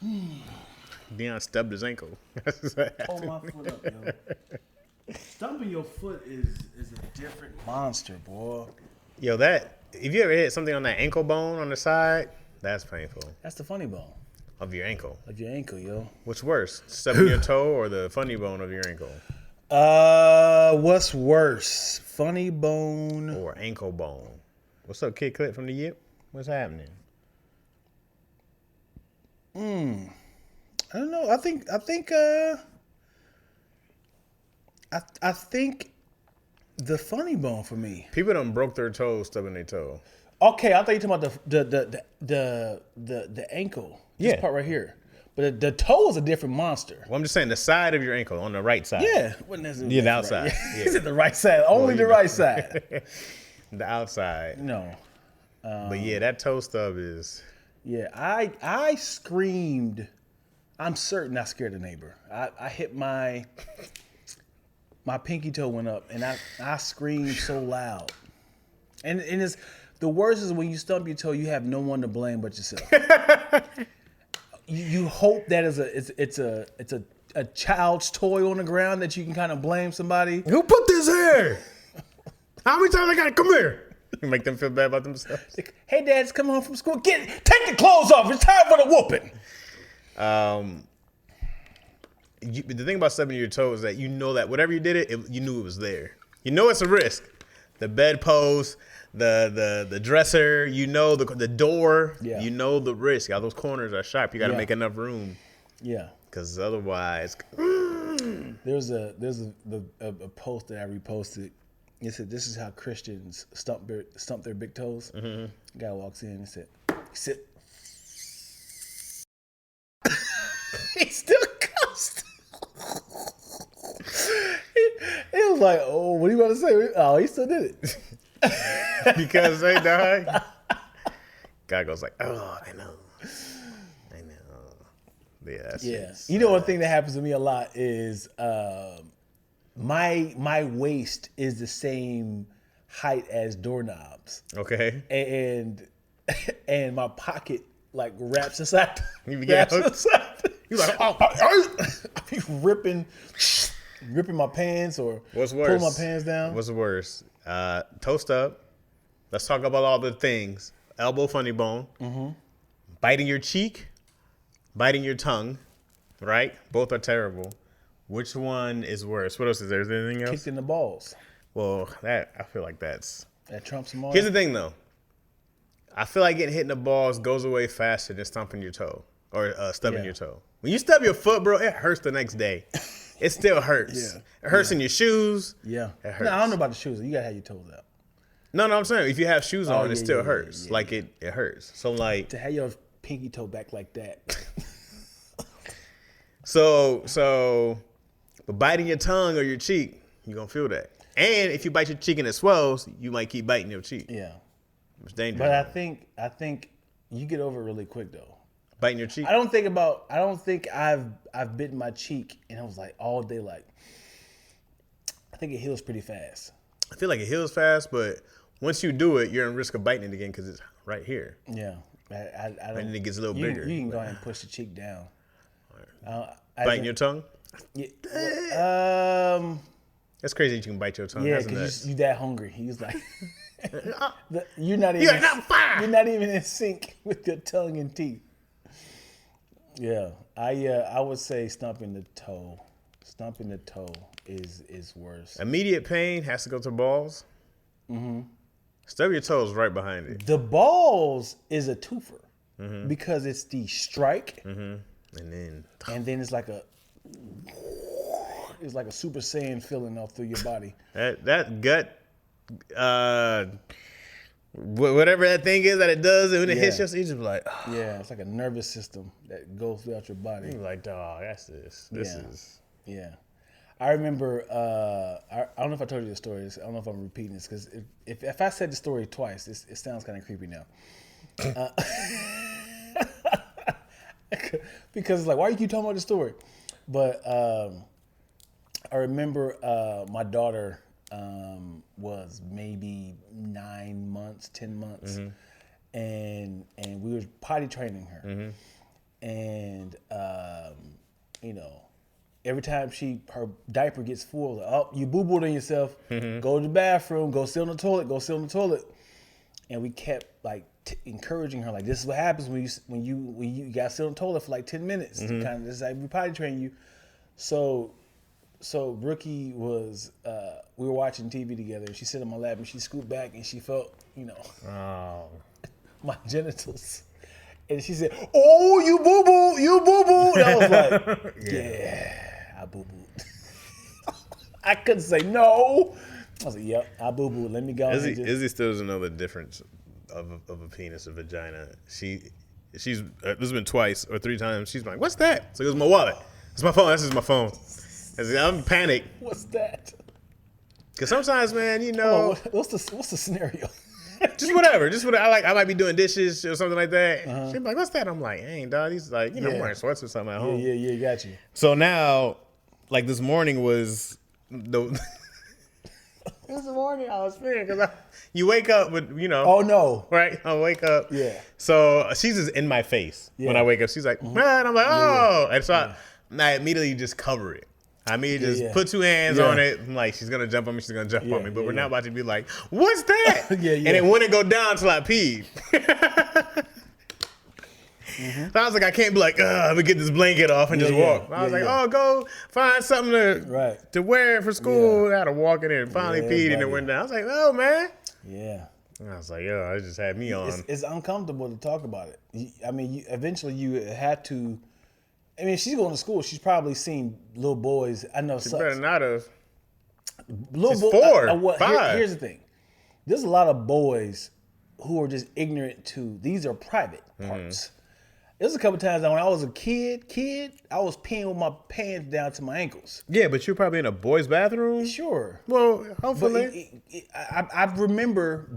Deion stubbed his ankle. Hold my foot up, yo. Stumping your foot is a different monster, boy. Yo, that if you ever hit something on that ankle bone on the side, that's painful. That's the funny bone Of your ankle. of your ankle, yo. What's worse, stubbing your toe or the funny bone of your ankle? What's worse, funny bone Or ankle bone? What's up, Kid Clip from the Yip? What's happening? I don't know. I think the funny bone for me. People done broke their toes stubbing their toe. Okay, I thought you were talking about the ankle. This Yeah. part right here. But the toe is a different monster. Well, I'm just saying the side of your ankle on the right side. Yeah. Yeah, the outside. Yeah. Is it the right side? Only the right side. The outside. No. But yeah, that toe stub is. Yeah, I screamed. I'm certain I scared a neighbor. I hit my pinky toe went up, and I screamed so loud. And it's the worst is when you stump your toe, you have no one to blame but yourself. you hope that it's a child's toy on the ground that you can kind of blame somebody. Who put this here? How many times I gotta come here? Make them feel bad about themselves. Like, hey, Dad's come home from school. Take the clothes off. It's time for the whooping. The thing about stubbing your toe is that you know that whatever you did you knew it was there. You know it's a risk. The bedpost, the dresser, you know the door. Yeah. You know the risk. All those corners are sharp. You got to make enough room. Yeah. Because otherwise, There's a post that I reposted. It said, "This is how Christians stump their big toes." Mm-hmm. Guy walks in and said, "Sit." He still cussed. He was like, "Oh, what are you about to say?" Oh, he still did it. because they died. Guy goes like, "Oh, I know." Yeah. You know, one thing that happens to me a lot is my waist is the same height as doorknobs, Okay. and my pocket like wraps inside. You get hooked? You're like, I be ripping my pants or What's worse? pulling my pants down. What's worse? Toe stub. Let's talk about all the things. Elbow funny bone. Mm-hmm. Biting your cheek. Biting your tongue. Right? Both are terrible. Which one is worse? What else is there? Is there anything else? Kicked in the balls. Well, I feel like that's. That trumps them all. Here's the thing, though. I feel like getting hit in the balls goes away faster than stomping your toe or stubbing your toe. When you stub your foot, bro, it hurts the next day. It still hurts. Yeah. It hurts in your shoes. Yeah. It hurts. No, I don't know about the shoes. You gotta have your toes out. No, I'm saying if you have shoes on, it still hurts. Yeah. Like it hurts. So like To have your pinky toe back like that. so but biting your tongue or your cheek, you're gonna feel that. And if you bite your cheek and it swells, you might keep biting your cheek. Yeah. It's dangerous. But I think you get over it really quick though. Biting your cheek? I don't think I've bitten my cheek and I was like all day like I think it heals pretty fast. I feel like it heals fast, but once you do it, you're in risk of biting it again because it's right here. Yeah. I don't, And then it gets a little bigger. You can go ahead and push the cheek down. Biting your tongue? Yeah, That's crazy that you can bite your tongue. yeah, That's because nuts. you that hungry. He's like, you're not even in sync with your tongue and teeth. Yeah, I would say stomping the toe. Stomping the toe is worse. Immediate pain has to go to balls. Mm-hmm. Stub your toes right behind it. The balls is a twofer because it's the strike, And then it's like a Super Saiyan feeling all through your body. that gut, whatever that thing is that it does, and when it hits you, you just be like, oh. Yeah, it's like a nervous system that goes throughout your body. You're like, dog, that's this. This is. Yeah. I remember, I don't know if I told you the story. I don't know if I'm repeating this because if I said the story twice, it sounds kind of creepy now. Because it's like, why you keep talking about the story? But I remember my daughter was maybe 9 months, 10 months, and we were potty training her. and you know, every time her diaper gets full, like, oh, you boo-booed on yourself. Go to the bathroom. Go sit on the toilet. Go sit on the toilet. And we kept like encouraging her, like, this is what happens when you got to sit on the toilet for like 10 minutes. To kind of, this is like we potty train you. So Brookie was, we were watching TV together, and she sat on my lap, and she scooped back, and she felt, you know, my genitals. And she said, oh, you boo-boo. And I was like, yeah, I boo-booed. I couldn't say no. I was like, yep, I boo-booed. Let me go. Izzy still doesn't know the difference of a penis, a vagina. She's this has been twice or 3 times. She's like, what's that? So it was my wallet. It's my phone. This is my phone. I'm panicked. What's that? Because sometimes, man, you know. What's the scenario? Just whatever. I might be doing dishes or something like that. She'd be like, what's that? I'm like, dang, dog. He's like, I'm wearing sweats or something at home. Yeah, got you. So now, like this morning was this morning I was fearing because you wake up with, you know. Oh, no. Right? I wake up. Yeah. So she's just in my face when I wake up. She's like, man. I'm like, oh. And so I immediately just cover it. I mean, just put 2 hands on it. I'm like, she's going to jump on me. She's going to jump on me. But we're not about to be like, what's that? And it wouldn't go down until I peed. So I was like, I can't be like, let me get this blanket off and just walk. I was like, oh, go find something to wear for school. I had to walk in there and finally peed and it went down. I was like, oh, man. Yeah. And I was like, yo, it just had me on. It's uncomfortable to talk about it. I mean, eventually you had to. I mean, if she's going to school, she's probably seen little boys. I know. She better not have. She's 4, 5. Here's the thing. There's a lot of boys who are just ignorant to, these are private parts. There's a couple times when I was a kid, I was peeing with my pants down to my ankles. Yeah, but you're probably in a boy's bathroom? Sure. Well, hopefully. I remember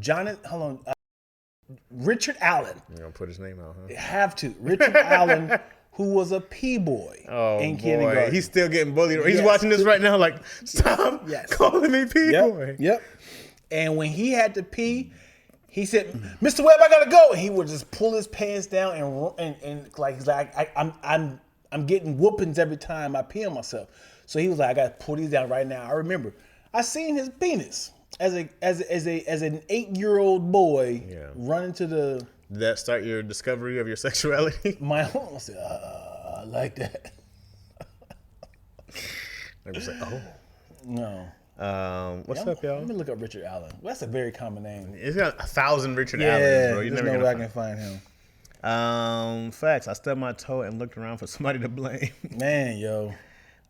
Richard Allen. You're going to put his name out, huh? Have to. Richard Allen, who was a P-boy in kindergarten. He's still getting bullied. He's watching this right now like, stop calling me P-boy. Yep. And when he had to pee, he said, Mr. Webb, I gotta go. And he would just pull his pants down and like he's like, I'm getting whoopings every time I pee on myself. So he was like, I gotta pull these down right now. I remember I seen his penis as an 8-year-old boy running to the. Did that start your discovery of your sexuality? My home said, I like that. I was like, oh. No. What's up, y'all? Let me look up Richard Allen. That's a very common name. It's got 1,000 Richard Allens, bro. There's no way I can find him. Facts. I stubbed my toe and looked around for somebody to blame. Man, yo.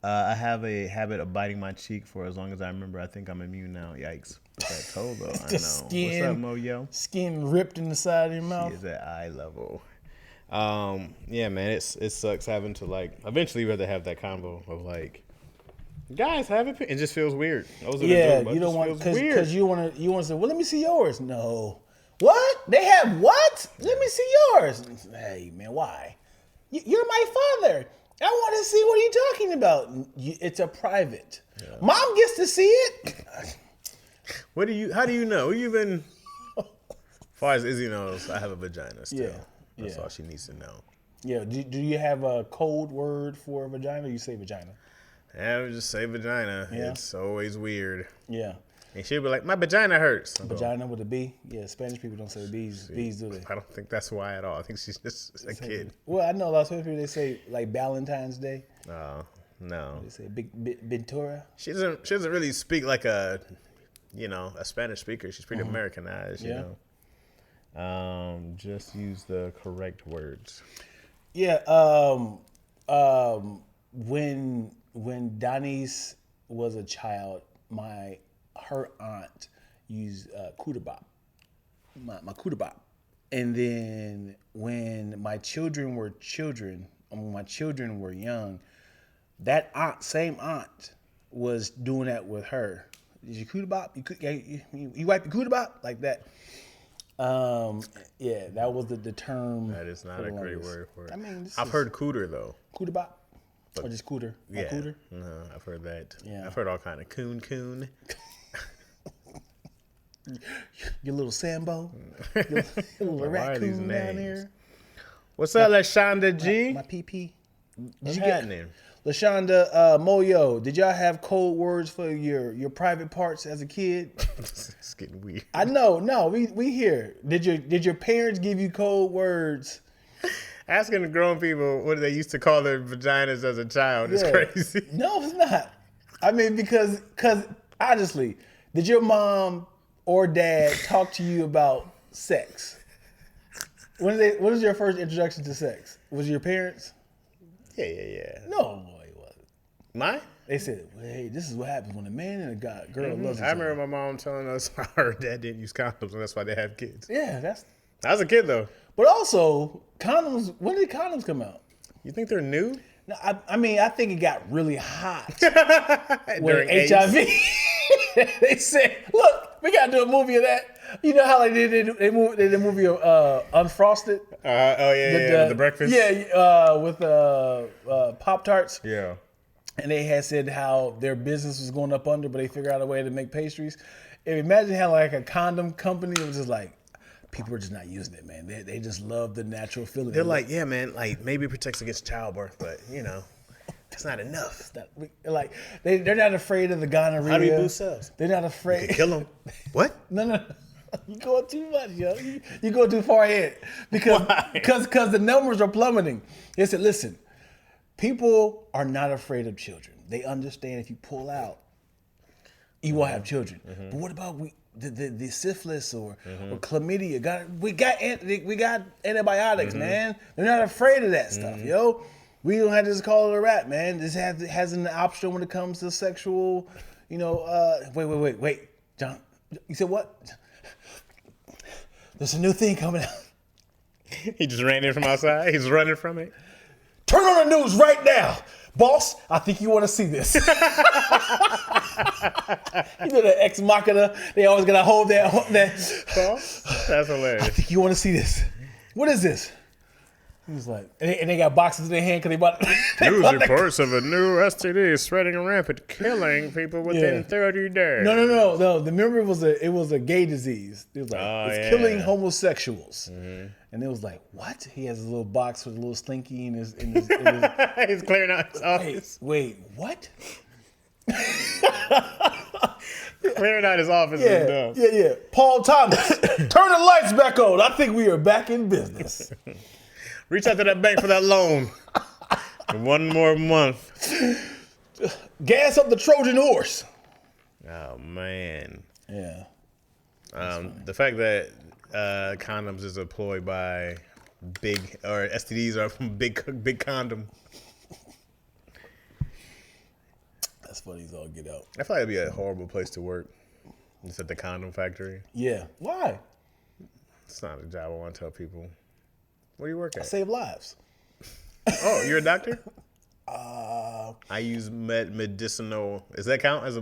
I have a habit of biting my cheek for as long as I remember. I think I'm immune now. Yikes. That toe, though. I know. Skin, what's up, Mo, yo? Skin ripped in the side of your mouth. She is at eye level. Yeah, man. It sucks having to, like, eventually you have to have that convo of, like, guys, have it. It just feels weird. You don't want because you want to say, well, let me see yours. No, what? They have what? Let me see yours. Hey, man, why? You're my father. I want to see what are you talking about. It's a private. Yeah. Mom gets to see it. How do you know? You've been. As far as Izzy knows, I have a vagina still. That's all she needs to know. Yeah. Do you have a code word for vagina? Or you say vagina? I would just say vagina. Yeah. It's always weird. Yeah. And she'd be like, my vagina hurts. Vagina with a B? Yeah, Spanish people don't say B's. B's, do they? I don't think that's why at all. I think she's just a kid. Well, I know a lot of Spanish people, they say like Valentine's Day. Oh, no. They say Ventura. She doesn't really speak like a Spanish speaker. She's pretty Americanized, you know. Just use the correct words. Yeah. When Donnie's was a child, her aunt used Kudabop, my Kudabop. And then when my children were young, that same aunt was doing that with her. Did you Kudabop? You wipe your Kudabop? Like that. That was the term. That is not a great word for it. I mean, I've heard cooter though. Kudabop? Or just cooter? Yeah. Cooter? No, I've heard that. Yeah. I've heard all kind of coon. Your little Sambo. Your little raccoon down there. What's up, LaShonda G? My PP. What's happening? LaShonda Moyo, did y'all have code words for your private parts as a kid? It's getting weird. I know. No, we here. Did your parents give you code words? Asking the grown people what they used to call their vaginas as a child is crazy. No, it's not. I mean, because honestly, did your mom or dad talk to you about sex? When was your first introduction to sex? Was it your parents? Yeah. No, it wasn't. Mine? They said, well, hey, this is what happens when a man and a girl loves each I other. remember my mom telling us her dad didn't use condoms, and that's why they have kids. Yeah, I was a kid, though. But also, condoms, when did condoms come out? You think they're new? No, I mean, I think it got really hot During with HIV. They said, look, we got to do a movie of that. You know how they did the movie of Unfrosted? The breakfast? Yeah, with Pop-Tarts. Yeah. And they had said how their business was going up under, but they figured out a way to make pastries. And imagine how like a condom company was just like, people are just not using it, man. They just love the natural feeling. They're like, yeah, man, like maybe it protects against childbirth, but that's not enough. They're not afraid of the gonorrhea. How do you boost cells? They're not afraid. You could kill them. What? No. You going too much, yo. You go too far ahead because the numbers are plummeting. They said, listen, people are not afraid of children. They understand if you pull out, you won't have children. Mm-hmm. But what about the syphilis or chlamydia? We got antibiotics, man. They're not afraid of that stuff, yo. We don't have to just call it a rap, man. This has an option when it comes to sexual, wait, John. You said what? There's a new thing coming out. He just ran in from outside. He's running from it. Turn on the news right now. Boss, I think you want to see this. You know the ex machina, they always got to hold that. That's hilarious. I think you want to see this. What is this? He was like, and they got boxes in their hand because they bought. News reports of a new STD spreading rampant, killing people within 30 days. No. Remember, it was a gay disease. It was like it's killing homosexuals, and it was like, what? He has a little box with a little slinky in his He's clearing out his office. Wait, what? Clearing out his office is dumb. Yeah. Paul Thomas, turn the lights back on. I think we are back in business. Reach out to that bank for that loan. One more month. Gas up the Trojan horse. Oh, man. Yeah. The fact that condoms is employed by STDs are from big condom. That's funny as all get out. I feel like it'd be a horrible place to work. Just at the condom factory. Yeah. Why? It's not a job I want to tell people. Where do you work at? I save lives. Oh, you're a doctor? I use medicinal. Does that count as a?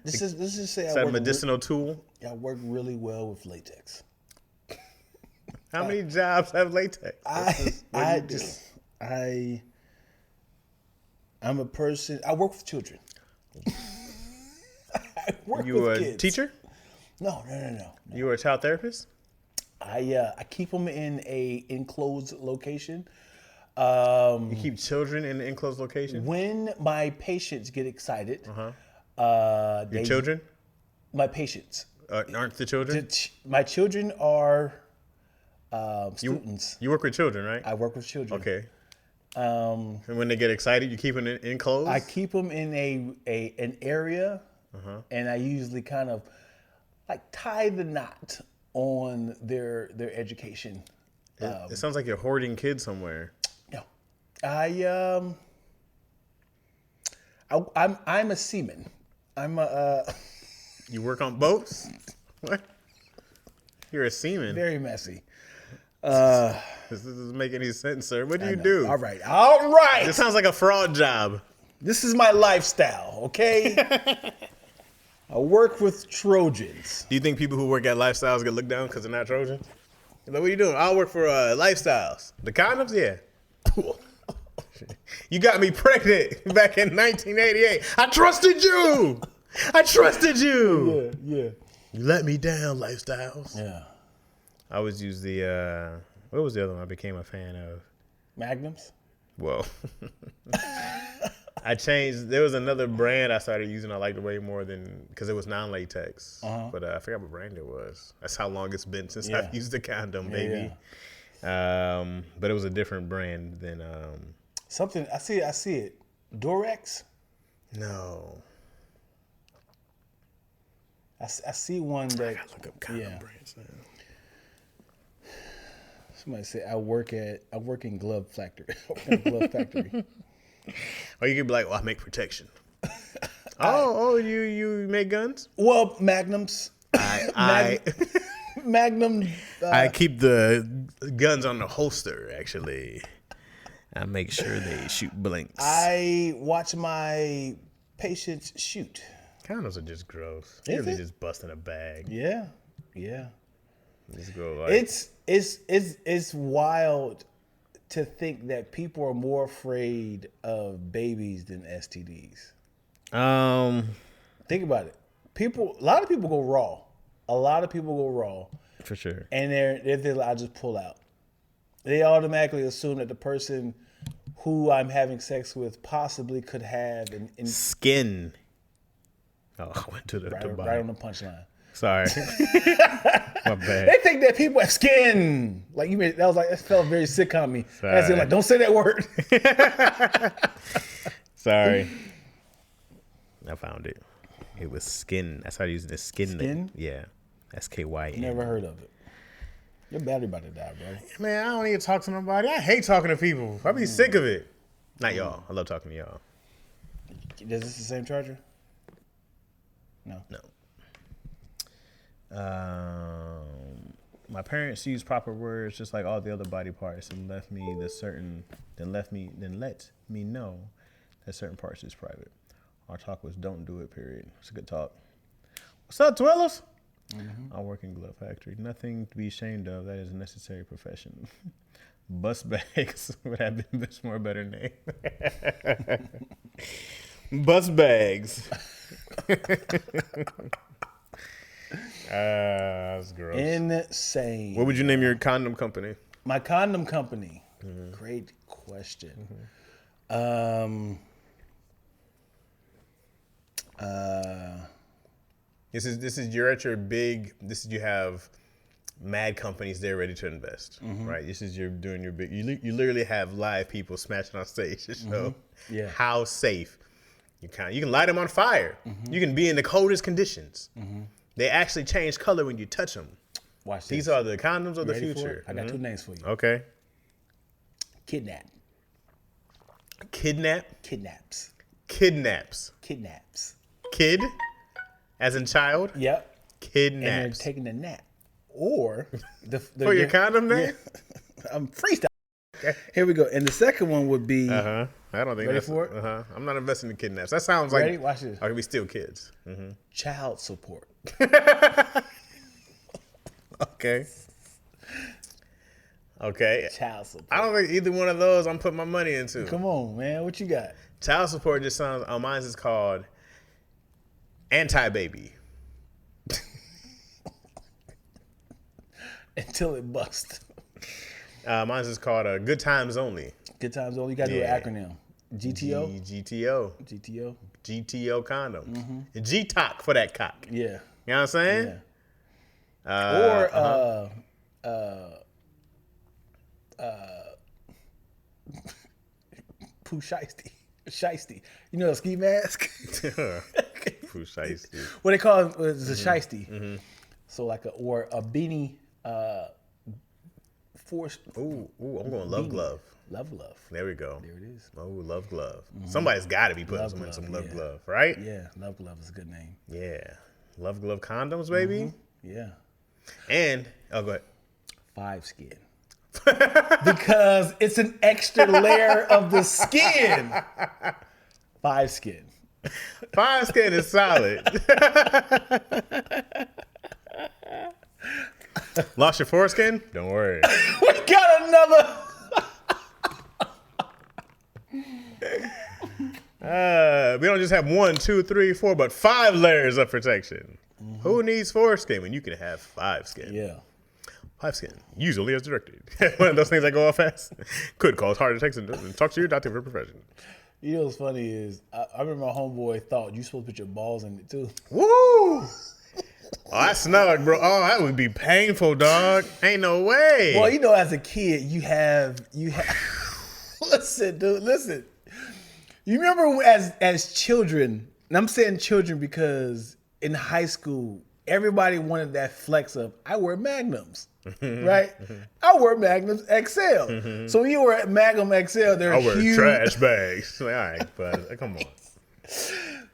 Let's just say is that a medicinal tool? I work really well with latex. How many jobs have latex? I'm a person. I work with children. I work you with a kids. Teacher? No. You were a child therapist? I keep them in a enclosed location. You keep children in an enclosed location? When my patients get excited, Your children? My patients. Aren't the children? My children are students. You work with children, right? I work with children. Okay. And when they get excited, you keep them enclosed? I keep them in an area, and I usually kind of like tie the knot on their education. It sounds like you're hoarding kids somewhere. No, I'm a seaman. I'm a. You work on boats? What? You're a seaman. Very messy. This doesn't make any sense, sir. What do you do? All right. This sounds like a fraud job. This is my lifestyle, okay? I work with Trojans. Do you think people who work at Lifestyles get looked down because they're not Trojans? Like, what are you doing? I'll work for Lifestyles. The condoms? Yeah. You got me pregnant back in 1988. I trusted you. Yeah. You let me down, Lifestyles. Yeah. I always use the What was the other one I became a fan of? Magnums. Well, I changed. There was another brand I started using. I liked way more than because it was non-latex. But I forgot what brand it was. That's how long it's been since I've used a condom, baby. But it was a different brand than something. I see it. Durex. No. I see one that. I gotta look up condom brands now. Somebody said I work in glove factory. Glove factory. Or you could be like, well, I make protection. You make guns? Well, Magnums. Magnum. I keep the guns on the holster. Actually, I make sure they shoot blanks. I watch my patients shoot. Condoms are just gross. They're really just busting a bag. Yeah. Just go like it's wild to think that people are more afraid of babies than STDs. Think about it. A lot of people go raw. For sure. And they're like, I just pull out. They automatically assume that the person who I'm having sex with possibly could have skin. Oh, I went to the right on the punchline. Sorry. My bad. They think that people have skin. Like that felt very sitcom-y. That's it, like, don't say that word. Sorry. I found it. It was skin. That's how I use the skin. Skin? Yeah. SKYN. Never heard of it. Your battery about to die, bro. Man, I don't even talk to nobody. I hate talking to people. I be sick of it. Not y'all. I love talking to y'all. Is this the same charger? No. My parents use proper words just like all the other body parts and let me know that certain parts is private. Our talk was don't do it, period. It's a good talk. What's up, Dwellers? I work in glove factory. Nothing to be ashamed of. That is a necessary profession. Bus bags would have been much more better name. Bus bags. That's gross. Insane. What would you name your condom company? My condom company. Great question. You have mad companies there ready to invest, right? This is you're doing your big. You literally have live people smashing on stage to show how safe you can light them on fire. You can be in the coldest conditions. They actually change color when you touch them. Watch this. These are the condoms of the Ready future. I got two names for you. Okay. Kidnap. Kidnaps. Kidnaps. Kid, as in child. Yep. Kidnaps. And they're taking a nap. Or for your condom name? I'm freestyle. Okay. Here we go. And the second one would be. I don't think ready for it. I'm not investing in kidnaps. That sounds ready? like. Watch this. Or we steal kids. Child support. Okay. Child support. I don't think either one of those I'm putting my money into. Come on, man. What you got? Child support just sounds. Mine is called anti-baby. Until it busts. Mine is called Good Times Only. Good Times Only. You got to do an acronym. GTO? GTO condom. G-Talk for that cock. Yeah. You know what I'm saying? Yeah. Pooh Shiesty. You know the ski mask? Pooh Shiesty. What they call it is a shiesty. So like a beanie force. Ooh, I'm going Love Glove. Love Glove. There we go. There it is. Oh, Love Glove. Somebody's got to be putting some Love Glove, right? Yeah, Love Glove is a good name. Yeah. Love Glove condoms, baby. Yeah. And, go ahead. 5 skin. Because it's an extra layer of the skin. 5 skin. 5 skin is solid. Lost your foreskin? Don't worry. We got another. We don't just have 1, 2, 3, 4, but 5 layers of protection. Who needs foreskin when you can have 5 skin? Yeah. Hive skin, usually as directed. One of those things that go off fast. Could cause heart attacks and talk to your doctor for profession. You know what's funny is I remember my homeboy thought you supposed to put your balls in it too. Woo! Oh, I snug, bro. Oh, that would be painful, dog. Ain't no way. Well, you know, as a kid, you have. Listen, dude, listen. You remember as children, and I'm saying children because in high school, everybody wanted that flex of, I wear Magnums, right? I wear Magnums XL. So you were at Magnum XL, they're I wear huge. trash bags. Like, all right, but come on.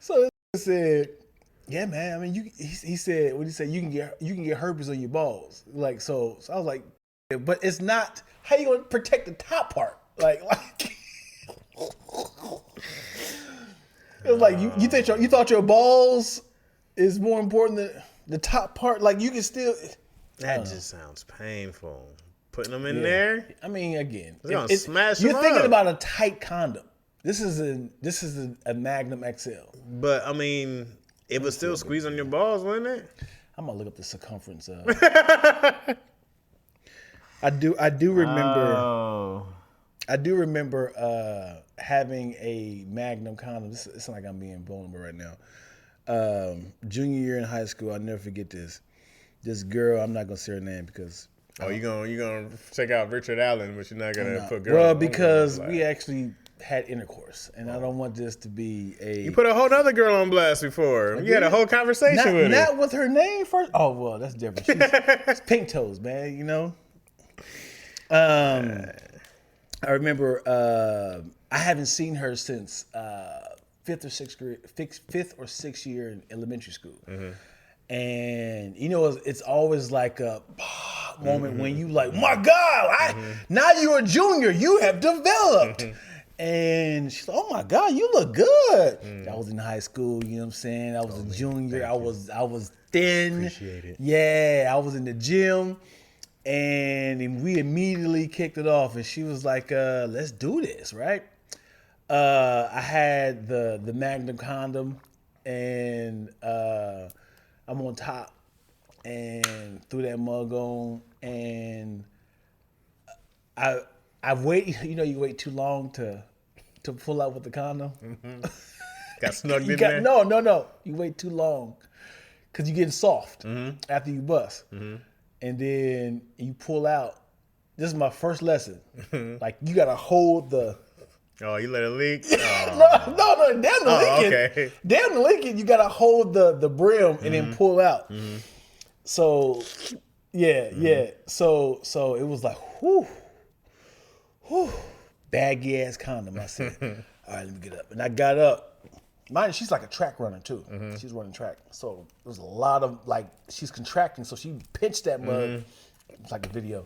So he said, yeah, man. I mean, he said, what he said, you can get herpes on your balls. Like, so I was like, but it's not, how you gonna protect the top part? Like it was like you thought your balls is more important than the top part. Like you can still. That just sounds painful. Putting them in there. I mean, again, smash you're them thinking up. about a tight condom. This is a Magnum XL. But I mean, it would still squeeze on your balls, wouldn't it? I'm gonna look up the circumference of. I do remember. Oh. I do remember having a Magnum condom. It's not like I'm being vulnerable right now. Junior year in high school, I'll never forget this. This girl, I'm not gonna say her name because. Oh, you gonna check out Richard Allen, but you're not gonna put girl. Well, because we actually had intercourse, and I don't want this to be a. You put a whole other girl on blast before. You had a whole conversation with her. Not with her name first. Oh well, that's different. She's pink toes, man. You know. I remember I haven't seen her since fifth or sixth year in elementary school, and you know it's always like a moment when you like, my God, now you're a junior, you have developed. And she's like, oh my God, you look good. I was in high school, you know what I'm saying? I was a junior. I was thin. Appreciate it. Yeah, I was in the gym. And we immediately kicked it off. And she was like, let's do this, right? I had the Magnum condom, and I'm on top and threw that mug on. And I wait, you know, you wait too long to pull out with the condom. Got snugged in there? No. You wait too long because you're getting soft after you bust. And then you pull out. This is my first lesson. Like, you got to hold the... Oh, you let it leak? No, damn the leaking. Okay. Damn the leaking. You got to hold the brim and then pull out. So, yeah. So it was like, whew. Baggy ass condom. I said, all right, let me get up. And I got up. Mind you, she's like a track runner too. She's running track. So there's a lot of, like, she's contracting. So she pinched that mug. It's like a video.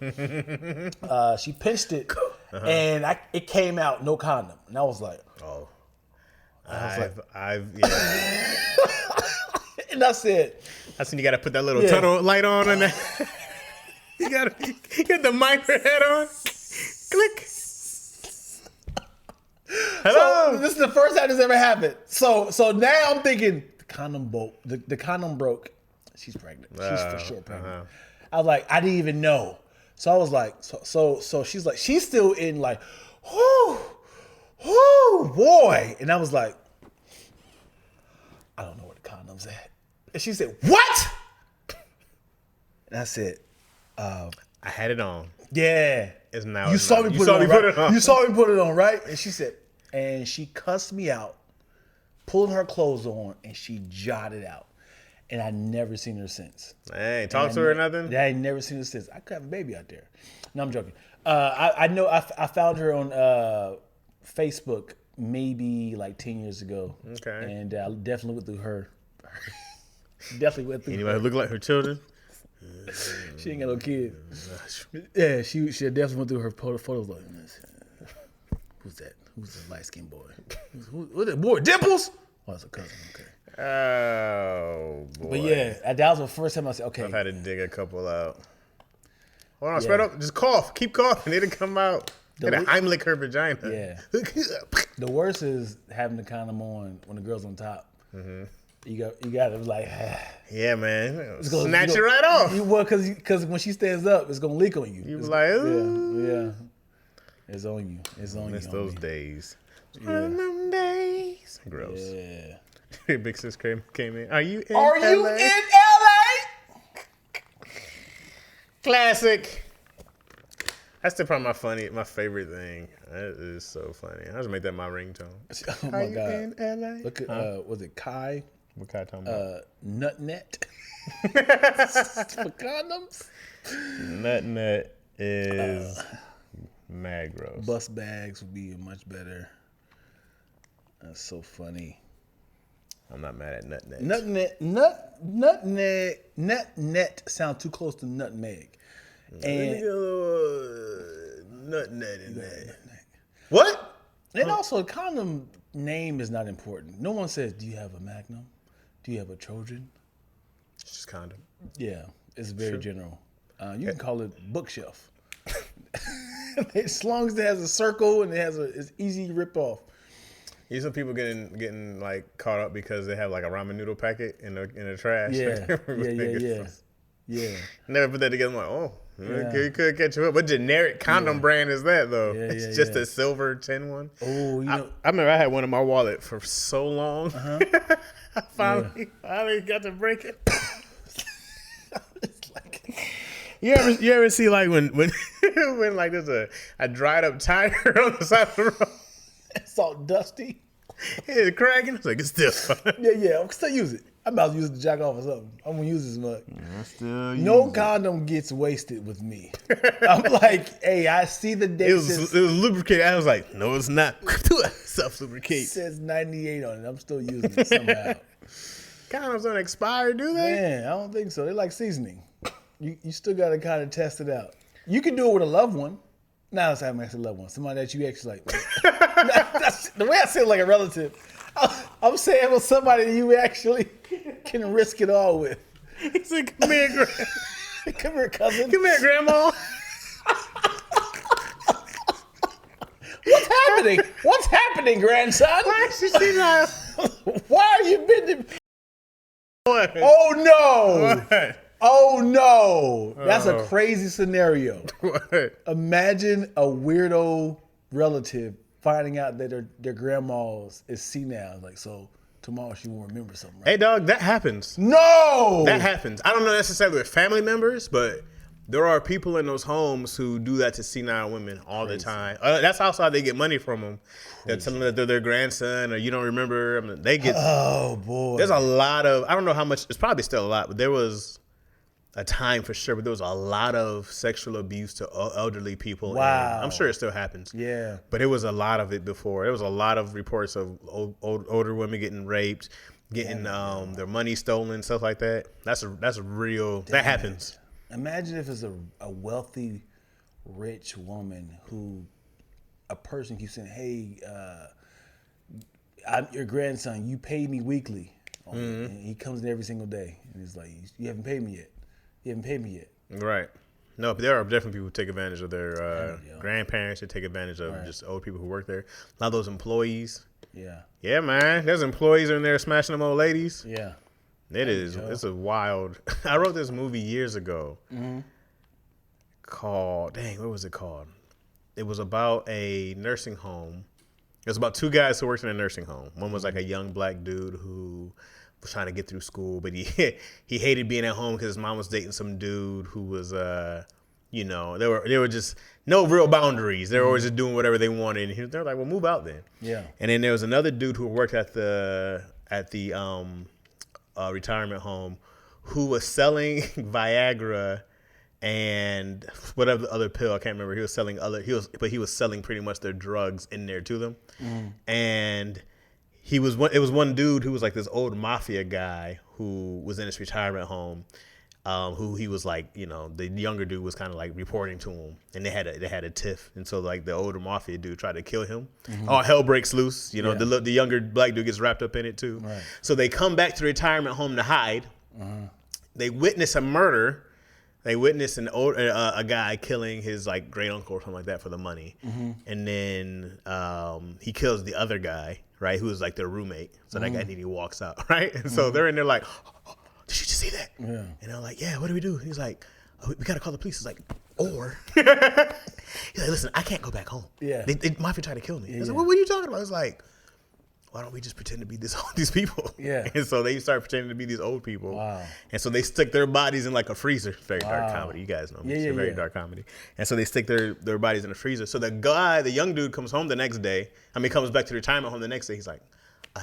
She pinched it and it came out, no condom. And I was like, Oh. yeah. And I said, That's when you got to put that little tunnel light on and that. You got to get the micro head on. Click. Hello. So this is the first time this ever happened. So now I'm thinking the condom broke. The condom broke. She's pregnant. She's for sure pregnant. I was like, I didn't even know. So I was like, so she's like, she's still in like, whoo, boy. And I was like, I don't know where the condom's at. And she said, what? And I said, I had it on. yeah. It's now. You it's saw not. me You put saw it me on, put right? it on. You saw me put it on, right? And she said, and she cussed me out, pulling her clothes on, and she jotted out. And I never seen her since. Hey, talk to her or nothing? I ain't never seen her since. I could have a baby out there. No, I'm joking. I know I found her on Facebook maybe like 10 years ago. Okay. And I definitely went through her. Definitely went through Anybody her. look like her children? She ain't got no kids. Yeah, she definitely went through her photos like, who's that? Who's the light-skinned boy? Who's that boy? Dimples? Oh, that's a cousin. Okay. Oh, boy. But yeah, that was the first time I said, okay. I've had to dig a couple out. Hold on, spread up. Just cough. Keep coughing. It'll come out. It'll Heimlich her vagina. Yeah. The worst is having the condom on when the girl's on top. You got to like. Yeah, man. Snatch it right off. Well, because when she stands up, it's gonna leak on you. You like, ooh. Yeah. It's on you. It's on you. Miss those days. Yeah. Them days. Gross. Yeah. Big Sis came in. Are you in Are LA? you in LA? Classic. That's still probably my favorite thing. That is so funny. I just make that my ringtone. Oh my God. In LA? Look at was it Kai? What Kai talking about? Nutnet for condoms. Nutnet is mad gross. Bus bags would be much better. That's so funny. I'm not mad at Nutnet. Nutnet sound too close to nutmeg. And Nutnet in there. What? And also, condom name is not important. No one says, "Do you have a Magnum? Do you have a Trojan?" It's just condom. Yeah, it's very general. You can call it bookshelf. As long as it has a circle and it's easy to rip off. You some people getting like caught up because they have like a ramen noodle packet in the trash. Yeah. Never put that together. I'm like, oh, you could catch you up. What generic condom brand is that though? It's just a silver tin one. Oh, I remember I had one in my wallet for so long. I finally got to break it. It's like, you ever see like when like there's a dried up tire on the side of the road? it's all dusty. It's cracking. It's like it's still fun. Yeah. I'm still use it. I'm about to use it to jack off or something. I'm gonna use this mug. No condom gets wasted with me. I'm like, hey, I see the date. It was lubricated. I was like, no, it's not. Self lubricate. It says 98 on it. I'm still using it somehow. Condoms don't expire, do they? Man, I don't think so. They're like seasoning. You still gotta kind of test it out. You can do it with a loved one. Now let's have an extra loved one. Somebody that you actually like. That's the way I say it, like a relative. I'm saying with somebody that you actually can risk it all with. He said, come here, come here, cousin. Come here, grandma. What's happening? What's happening, grandson? Why is she sitting there? Why are you bending? What? Oh, no. What? Oh, no. That's a crazy scenario. What? Imagine a weirdo relative finding out that their grandma's is senile. Like, so tomorrow she won't remember something, right? Hey, dog, that happens. No! That happens. I don't know necessarily with family members, but there are people in those homes who do that to senile women all the time. That's also how they get money from them. They're telling them that they're their grandson or you don't remember. I mean, they get. Oh, boy. There's a lot of, I don't know how much, it's probably still a lot, but there was a time for sure, but there was a lot of sexual abuse to elderly people. Wow. And I'm sure it still happens. Yeah. But it was a lot of it before. There was a lot of reports of older women getting raped, getting their money stolen, stuff like that. That's real. That happens. Imagine if it's a wealthy, rich woman who a person keeps saying, hey, I'm your grandson, you pay me weekly. And he comes in every single day. And he's like, you haven't paid me yet. You haven't paid me yet. Right. No, but there are definitely people who take advantage of their grandparents. They take advantage of just old people who work there. A lot of those employees. Yeah. Yeah, man. There's employees in there smashing them old ladies. Yeah. It is. It's a wild. I wrote this movie years ago called, what was it called? It was about a nursing home. It was about two guys who worked in a nursing home. One was like a young black dude who was trying to get through school, but he hated being at home because his mom was dating some dude who was, there were just no real boundaries. They were always just doing whatever they wanted. And they were like, well, move out then. Yeah. And then there was another dude who worked at the retirement home who was selling Viagra and whatever the other pill, I can't remember. He was selling he was selling pretty much their drugs in there to them. And it was one dude who was like this old mafia guy who was in his retirement home, who he was like, the younger dude was kind of like reporting to him, and they had a tiff, and so like the older mafia dude tried to kill him. All hell breaks loose, the younger black dude gets wrapped up in it too. Right. So they come back to the retirement home to hide. They witness a murder They witnessed a guy killing his like great uncle or something like that for the money, and then he kills the other guy, right, who was like their roommate. So that guy he walks out, right, and so they're in there like, oh, did you just see that? Yeah. And I'm like, yeah. What do we do? He's like, oh, we gotta call the police. He's like, or he's like, listen, I can't go back home. Yeah, they mafia tried to kill me. I was like, what are you talking about? I was like, why don't we just pretend to be these people? Yeah. And so they start pretending to be these old people. Wow. And so they stick their bodies in like a freezer. Very dark comedy. You guys know me. It's a very dark comedy. And so they stick their bodies in a freezer. So the young dude comes home the next day. Comes back to the retirement home the next day. He's like,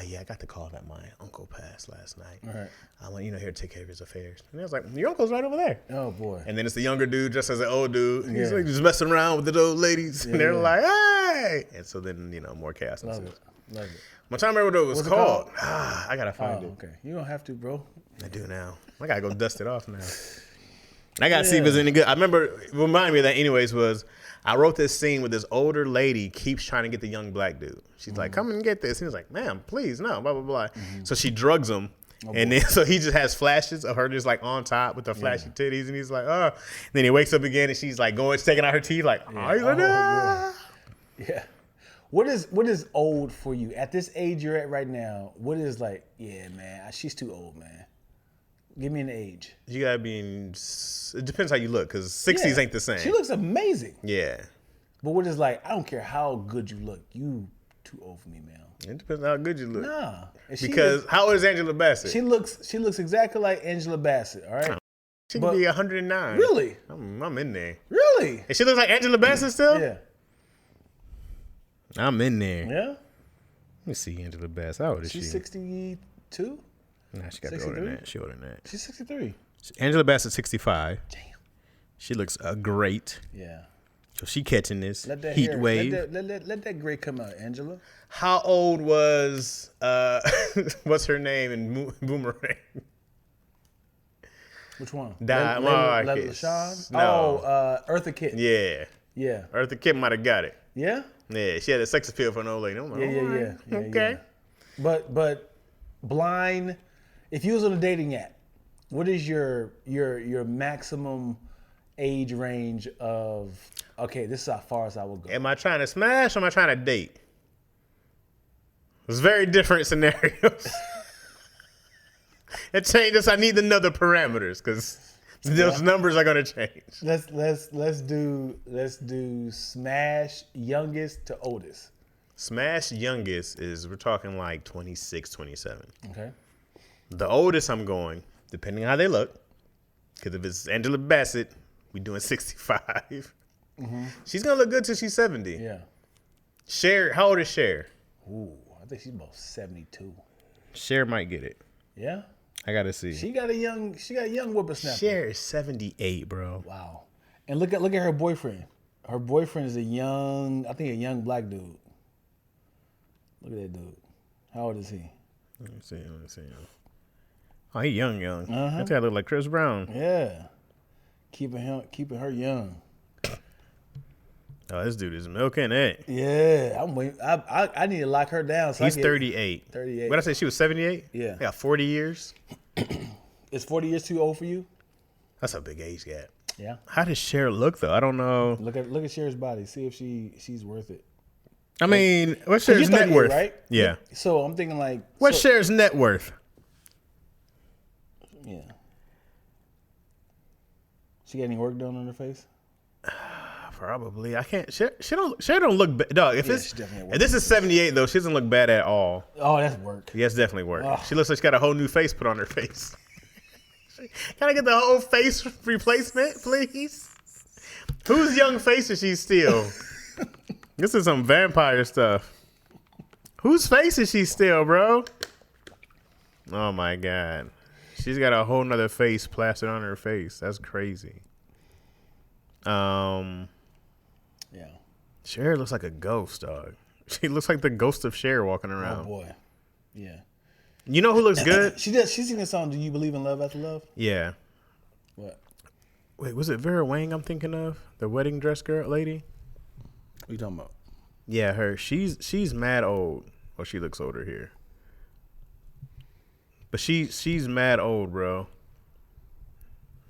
yeah, I got the call that my uncle passed last night. Right. I want here to take care of his affairs. And I was like, your uncle's right over there. Oh, boy. And then it's the younger dude dressed as an old dude. He's like just messing around with the old ladies. And they're like, hey. And so then, more chaos ensues. Love it. I'm trying to remember what it was called. I gotta find it. Okay, you don't have to, bro. I do now. I gotta go dust it off now. I gotta see if it's any good. I remember, remind me of that anyways, was I wrote this scene where this older lady keeps trying to get the young black dude. She's like, come and get this. He was like, ma'am, please, no, blah, blah, blah. So she drugs him. And then so he just has flashes of her just like on top with the flashy titties. And he's like, oh. And then he wakes up again and she's like taking out her teeth like, oh, he's like, yeah. What is old for you? At this age you're at right now, what is like, yeah, man, she's too old, man. Give me an age. You gotta be it depends how you look, because 60s ain't the same. She looks amazing. Yeah. But what is like, I don't care how good you look, you too old for me, man. It depends on how good you look. Nah. Because how old is Angela Bassett? She looks exactly like Angela Bassett, all right? She could be 109. Really? I'm in there. Really? And she looks like Angela Bassett still? Yeah. I'm in there. Yeah? Let me see Angela Bassett. How old is she? She's 62? Nah, she got to be older than that. She older than that. She's 63. Angela Bassett's 65. Damn. She looks great. Yeah. So she catching this heat wave. Let that gray come out, Angela. How old was, what's her name in Boomerang? Which one? LaShawn? No. Oh, Eartha Kitt. Yeah. Yeah. Eartha Kitt might have got it. Yeah? Yeah, she had a sex appeal for an old lady. I'm like, yeah. Okay. Yeah. But blind, if you was on a dating app, what is your maximum age range of, okay, this is how far as I will go? Am I trying to smash or am I trying to date? It's very different scenarios. It changes. I need to know the parameters because those numbers are gonna change. Let's do smash youngest to oldest. Smash youngest is, we're talking like 26, 27. Okay. The oldest I'm going, depending on how they look, because if it's Angela Bassett, we doing 65. Mm-hmm. She's gonna look good till she's 70. Yeah. Cher, how old is Cher? Ooh, I think she's about 72. Cher might get it. Yeah. I gotta see. She got a young whippersnapper. Cher is 78, bro. Wow. And look at her boyfriend. Her boyfriend is a young black dude. Look at that dude. How old is he? Let me see. Oh, he young. Uh-huh. That guy look like Chris Brown. Yeah. Keeping her young. Oh, this dude is milking it. Yeah, I'm waiting. I need to lock her down. So he's 38. 38. What did I say? She was 78? Yeah. Got 40 years. Is 40 years too old for you? That's a big age gap. Yeah. How does Cher look though? I don't know. Look at Cher's body. See if she's worth it. I mean, what's Cher's net worth? Right? Yeah. So I'm thinking like, what's Cher's net worth? Yeah. She got any work done on her face? Probably. I can't. Cher don't look bad. Dog, if this is 78 though, she doesn't look bad at all. Oh, that's work. Yes, definitely work. Oh. She looks like she got a whole new face put on her face. Can I get the whole face replacement, please? Whose young face is she steal? This is some vampire stuff. Whose face is she steal, bro? Oh my God. She's got a whole nother face plastered on her face. That's crazy. Yeah. Cher looks like a ghost, dog. She looks like the ghost of Cher walking around. Oh boy. Yeah. You know who looks good? She does. She's singing a song, Do You Believe in Love After Love? Yeah. What? Wait, was it Vera Wang I'm thinking of? The wedding dress girl lady? What are you talking about? Yeah, her. She's mad old. Well, she looks older here. But she's mad old, bro.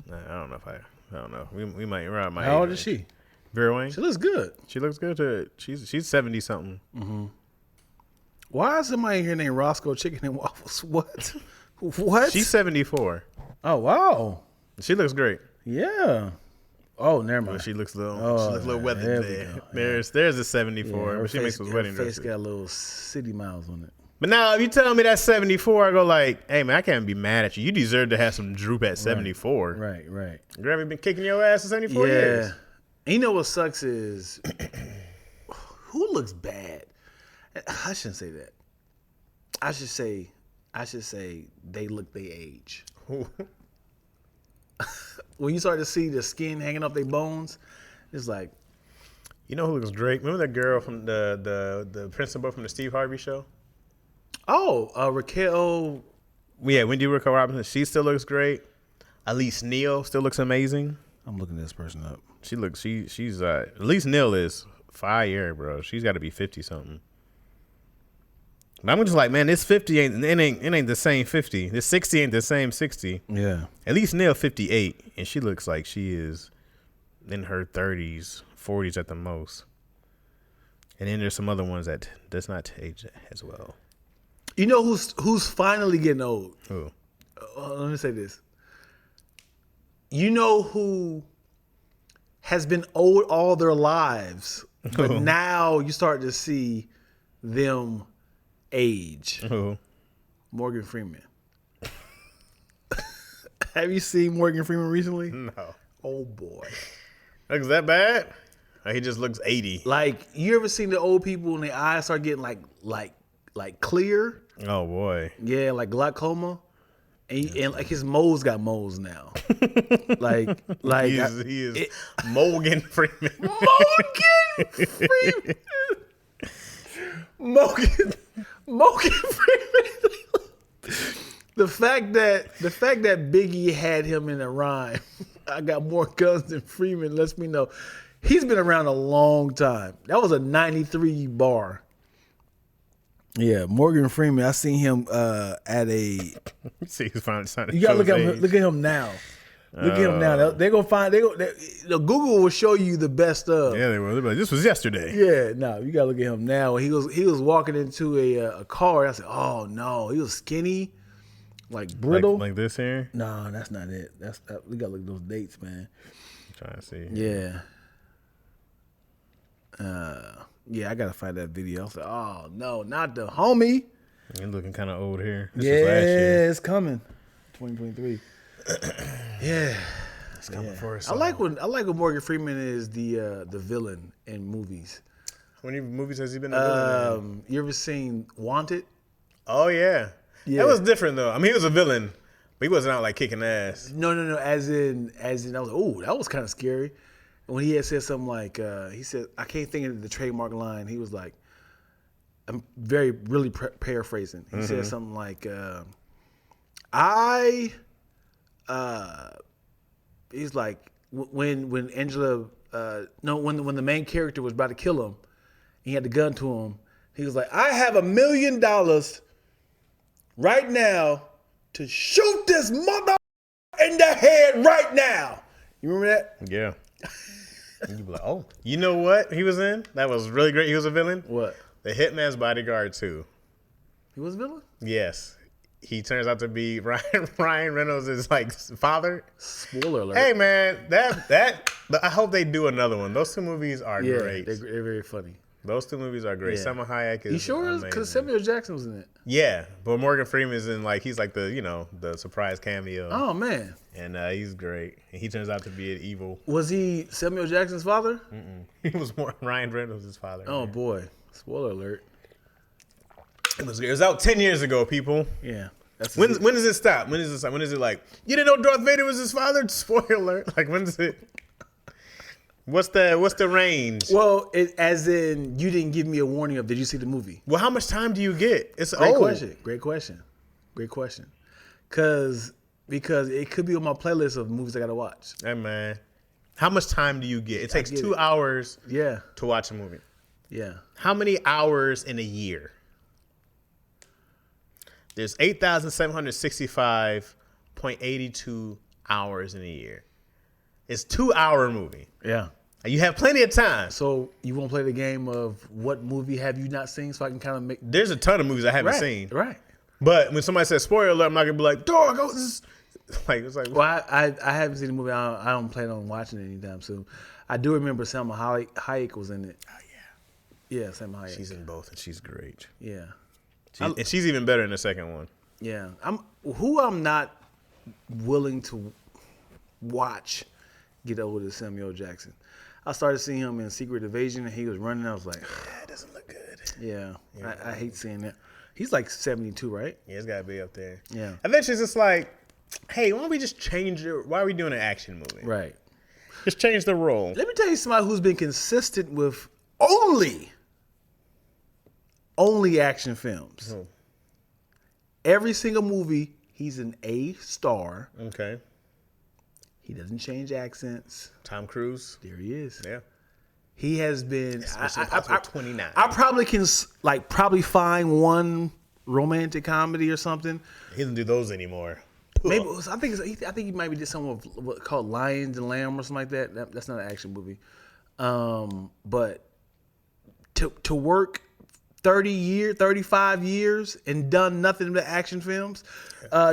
I don't know if I don't know. We might around my. How old age is she? Vera Wang. She looks good. She looks good. She's 70 something. Mm-hmm. Why is somebody here named Roscoe Chicken and Waffles? What? What? She's 74. Oh wow. She looks great. Yeah. Oh, never mind. Well, she looks a little weathered there. There's a 74, Yeah, but she makes those wedding her face dresses. got a little city miles on it. But now, if you tell me that's 74, I go like, hey, man, I can't be mad at you. You deserve to have some droop at 74. Right. Gravy been kicking your ass for 74 years. And you know what sucks is who looks bad? I shouldn't say that. I should say they look their age. When you start to see the skin hanging off their bones, it's like, you know who looks great? Remember that girl from the principal from the Steve Harvey show? oh, Raquel. Yeah, Wendy Raquel Robinson. She still looks great. Elise Neal still looks amazing. I'm looking this person up. She's Elise Neal is fire, bro. She's got to be 50 something. But I'm just like, man, this 50 ain't the same 50. This 60 ain't the same 60. Yeah. At least Neil 58, and she looks like she is in her 30s, 40s at the most. And then there's some other ones that does not age as well. You know who's finally getting old? Who? Let me say this. You know who has been old all their lives, but now you start to see them age. Who? Morgan Freeman. Have you seen Morgan Freeman recently? No. Oh boy. Looks that bad? Or he just looks 80. Like, you ever seen the old people and their eyes start getting like clear? Oh boy. Yeah, like glaucoma. And like his moles got moles now. like he is Morgan Freeman. Morgan Freeman. Morgan Freeman. The fact that Biggie had him in a rhyme, I got more guns than Freeman, lets me know he's been around a long time. That was a 93 bar. Yeah, Morgan Freeman. I seen him at a. See, he's finally trying to. You gotta look at him now. Look at him now. They're gonna find. Google will show you the best of. Yeah, they will. They'll be like, this was yesterday. Yeah, no, you gotta look at him now. He was walking into a car. I said, oh no, he was skinny, like brittle, like this here. No, that's not it. We gotta look at those dates, man. I'm trying to see. Yeah. Yeah, I gotta find that video. I was like, oh no, not the homie. You're looking kind of old here. This is last year. It's coming. 2023. Yeah, it's coming for us. I like when Morgan Freeman is the villain in movies. How many movies has he been a villain in? You ever seen Wanted? Oh yeah. That was different though. I mean, he was a villain, but he wasn't out like kicking ass. No. As in, I was like, oh, that was kind of scary. When he had said something like, he said, I can't think of the trademark line. He was like, I'm really paraphrasing. He said something like, he's like, when Angela, when the main character was about to kill him, he had the gun to him. He was like, I have $1 million right now to shoot this mother in the head right now. You remember that? Yeah. And you be like, oh, you know what he was in? That was really great. He was a villain. What? The Hitman's Bodyguard 2. He was a villain? Yes. He turns out to be Ryan Reynolds' like father. Spoiler alert. Hey man, that I hope they do another one. Those two movies are great. They're very funny. Those two movies are great. Yeah. Salma Hayek is. You sure is? Because Samuel Jackson was in it. Yeah, but Morgan Freeman's in he's like the surprise cameo. Oh man. And he's great. And he turns out to be an evil. Was he Samuel Jackson's father? He was more Ryan Reynolds' father. Oh boy. Spoiler alert. It was out 10 years ago, people. Yeah. When does it stop? When is it like, you didn't know Darth Vader was his father? Spoiler alert. Like, when does it? What's the range? Well, as in, you didn't give me a warning of, did you see the movie? Well, how much time do you get? It's Great question. Because it could be on my playlist of movies I got to watch. Hey, man. How much time do you get? It takes 2 hours to watch a movie. Yeah. How many hours in a year? There's 8,765.82 hours in a year. It's 2-hour movie. Yeah. And you have plenty of time. So you want to play the game of what movie have you not seen, so I can kind of make. There's a ton of movies I haven't seen. Right. But when somebody says spoiler alert, I'm not gonna be like, dog, it's like. Well, I haven't seen the movie. I don't plan on watching it anytime soon. I do remember Salma Hayek was in it. Oh yeah. Yeah, Salma Hayek. She's in both, and she's great. Yeah. And she's even better in the second one. Yeah. I'm not willing to watch get older than Samuel Jackson. I started seeing him in Secret Invasion, and he was running. I was like, That doesn't look good. yeah, I hate seeing that. He's like 72, right? Yeah, it's got to be up there. Yeah. And then she's just like, hey, why don't we just change it? Why are we doing an action movie? Right. Just change the role. Let me tell you somebody who's been consistent with only action films. Oh. Every single movie, he's an A star. Okay. He doesn't change accents. Tom Cruise. There he is. Yeah. He has been. I 29. I probably can probably find one romantic comedy or something. He doesn't do those anymore. Maybe I think he might be did something with what called Lions and Lamb or something like that. That's not an action movie. But to work 30 years, 35 years and done nothing but action films,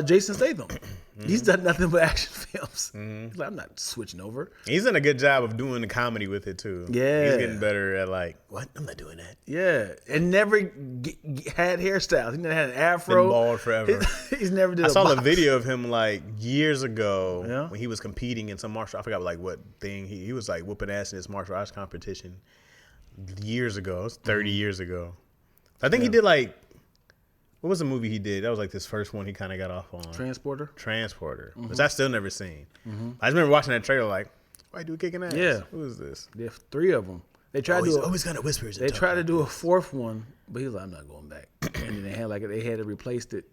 Jason Statham. Mm-hmm. He's done nothing but action films. Mm-hmm. He's like, I'm not switching over. He's done a good job of doing the comedy with it too. Yeah. He's getting better at like, what? I'm not doing that. Yeah. And never had hairstyles. He never had an afro. Been bald forever. He's never did I saw box. the video of him like years ago Yeah. when he was competing in some martial, I forgot like what thing. He was like whooping ass in his martial arts competition years ago. It was 30 years ago. I think he did like, what was the movie he did? That was like this first one he kind of got off on. Transporter, which I still never seen. Mm-hmm. I just remember watching that trailer like, why do kicking ass? Yeah. Who is this? There are 3 of them. They tried to always got a whispers. They tried to do a 4th one, but he was like, I'm not going back. And then they had to replace it.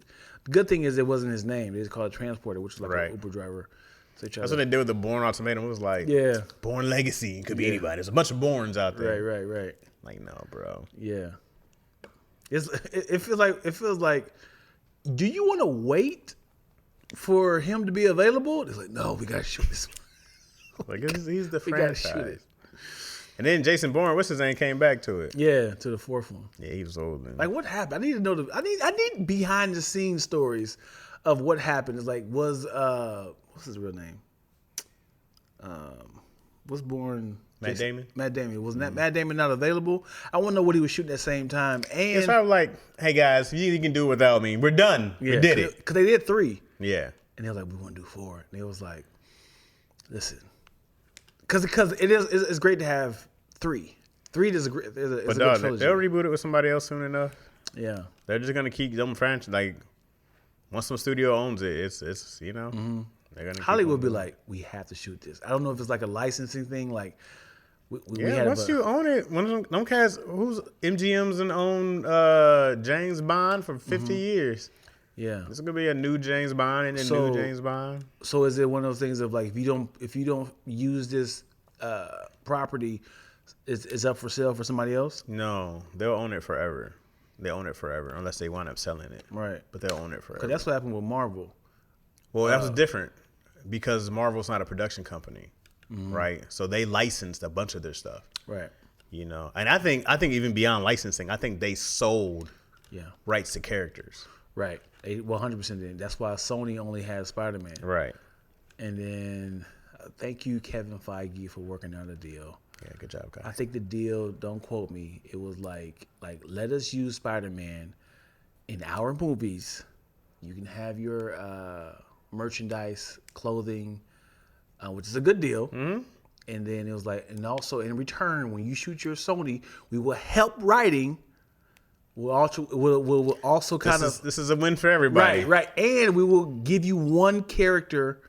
The good thing is it wasn't his name. They just called it Transporter, which was like an Uber driver. So that's what they did with the Bourne Ultimatum. It was like, Bourne Legacy. It could be anybody. There's a bunch of Bournes out there. Right. Like, no, bro. Yeah. It feels like, do you want to wait for him to be available? It's like, no, we gotta shoot this. Like he's the we franchise. gotta shoot it. And then Jason Bourne, what's his name, came back to it. Yeah, to the 4th one. Yeah, he was old then. Like, what happened? I need to know I need behind the scenes stories of what happened. It's like, what's his real name? Was Bourne Matt Damon? Matt Damon. Was Matt Damon not available? I want to know what he was shooting at the same time. And it's probably like, hey guys, you can do it without me. We're done. Yeah, we did it. Because they did 3. Yeah. And they were like, we want to do 4. And they was like, listen. Because it's great to have 3. 3 is a great trilogy. They'll reboot it with somebody else soon enough. Yeah. They're just going to keep them franchise. Like, once some studio owns it, it's you know. Mm-hmm. They're gonna Hollywood be like, we have to shoot this. I don't know if it's like a licensing thing. Like, we had once you own it, one of them cats who's MGM's and own James Bond for 50 years. Yeah, this is gonna be a new James Bond and a new James Bond. So is it one of those things of like, if you don't use this property, it's up for sale for somebody else? No, they'll own it forever. They own it forever unless they wind up selling it. Right, but they'll own it forever. Because that's what happened with Marvel. Well, that was different because Marvel's not a production company, right? So they licensed a bunch of their stuff, right? You know, and I think even beyond licensing, I think they sold rights to characters, right? 100% did. That's why Sony only has Spider-Man, right? And then thank you, Kevin Feige, for working out a deal. Yeah, good job, guys. I think the deal, don't quote me, it was like let us use Spider-Man in our movies. You can have your merchandise, clothing, which is a good deal. Mm-hmm. And then it was like, and also in return, when you shoot your Sony, we will help writing. We'll also kind of. This is a win for everybody. Right. And we will give you one character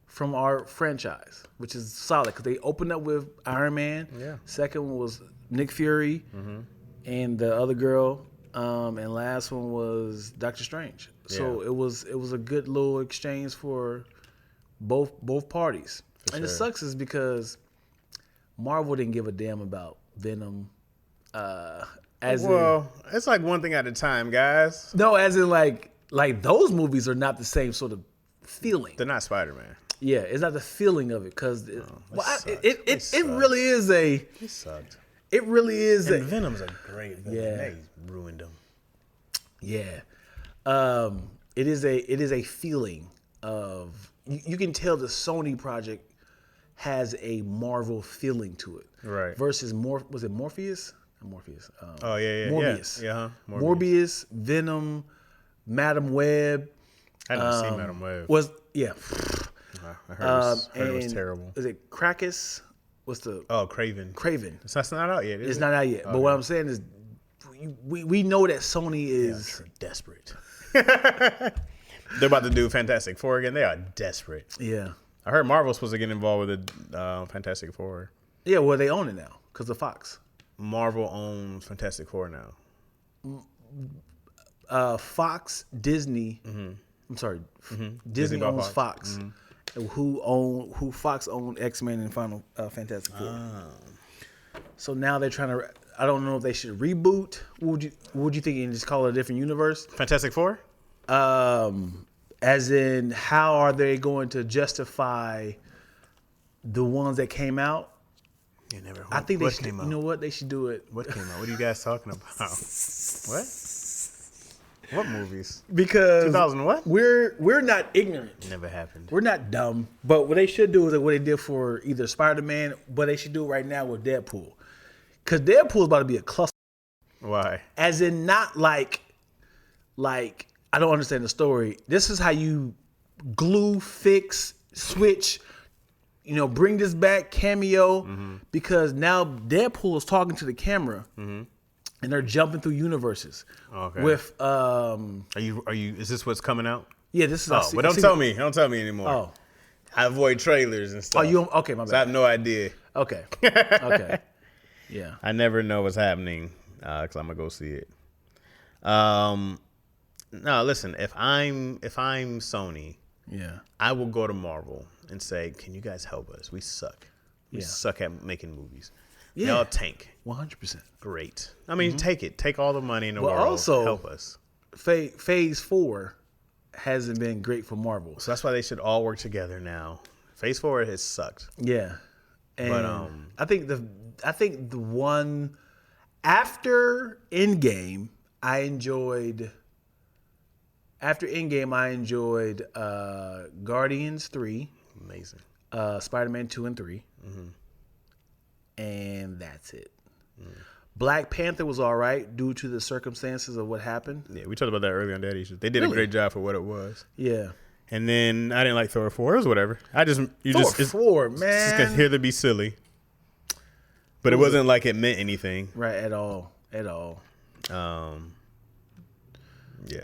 from our franchise, which is solid because they opened up with Iron Man. Yeah. Second one was Nick Fury, and the other girl, and last one was Doctor Strange. So it was a good little exchange for both parties. And it sucks is because Marvel didn't give a damn about Venom. It's like one thing at a time, guys. No, as in like those movies are not the same sort of feeling. They're not Spider-Man. Yeah, it's not the feeling of it because it sucked. really is a. It sucked. It really is And Venom's a great villain. Yeah. They ruined him. Yeah, it is a feeling of you can tell the Sony project has a Marvel feeling to it, Right. Versus was it Morpheus? Morpheus. Morbius. Yeah. Morbius, Venom, Madam Web. I didn't see Madam Web. I heard it was terrible. Is it Krakus? What's the Craven? Craven. That's not out yet. It's not out yet. But what I'm saying is, we know that Sony is desperate. They're about to do Fantastic Four again. They are desperate. Yeah. I heard Marvel's supposed to get involved with the Fantastic Four. Yeah, well, they own it now because of Fox. Marvel owns Fantastic Four now. Fox, Disney. Mm-hmm. I'm sorry. Mm-hmm. Disney owns Fox. Mm-hmm. Who Fox owned X-Men and Final Fantastic Four. So now they're trying to. I don't know if they should reboot. What would you think and just call it a different universe? Fantastic Four? As in, how are they going to justify the ones that came out? You never. I think they should. You know what? They should do it. What came out? What are you guys talking about? What? What movies? Because 2000 what? We're not ignorant. Never happened. We're not dumb. But what they should do is what they did for either Spider-Man, but they should do it right now with Deadpool. Because Deadpool's about to be a cluster. Why? As in, not like I don't understand the story. This is how you glue, fix, switch. Bring this back, cameo, because now Deadpool is talking to the camera, and they're jumping through universes. Okay. With Are you? Is this what's coming out? Yeah, this is. But don't tell me. Don't tell me anymore. Oh, I avoid trailers and stuff. okay? My bad. So I have no idea. Okay. Okay. Yeah. I never know what's happening because I'm gonna go see it. No, listen. If I'm Sony, Yeah. I will go to Marvel and say, "Can you guys help us? We suck. We suck at making movies. Yeah. Y'all tank. 100%. Great. I mean, take it. Take all the money in the world. Also, help us. Phase 4 hasn't been great for Marvel. So that's why they should all work together now. Phase 4 has sucked. Yeah. And But I think the one after Endgame, I enjoyed Guardians 3, Amazing. Spider-Man 2 and 3. And that's it. Black Panther was all right due to the circumstances of what happened. Yeah, we talked about that earlier on Daddy Issues. They did a great job for what it was. Yeah. And then I didn't like Thor 4. It was whatever. Thor 4, man. It's just here to be silly. But it wasn't like it meant anything. Right, at all. Yeah.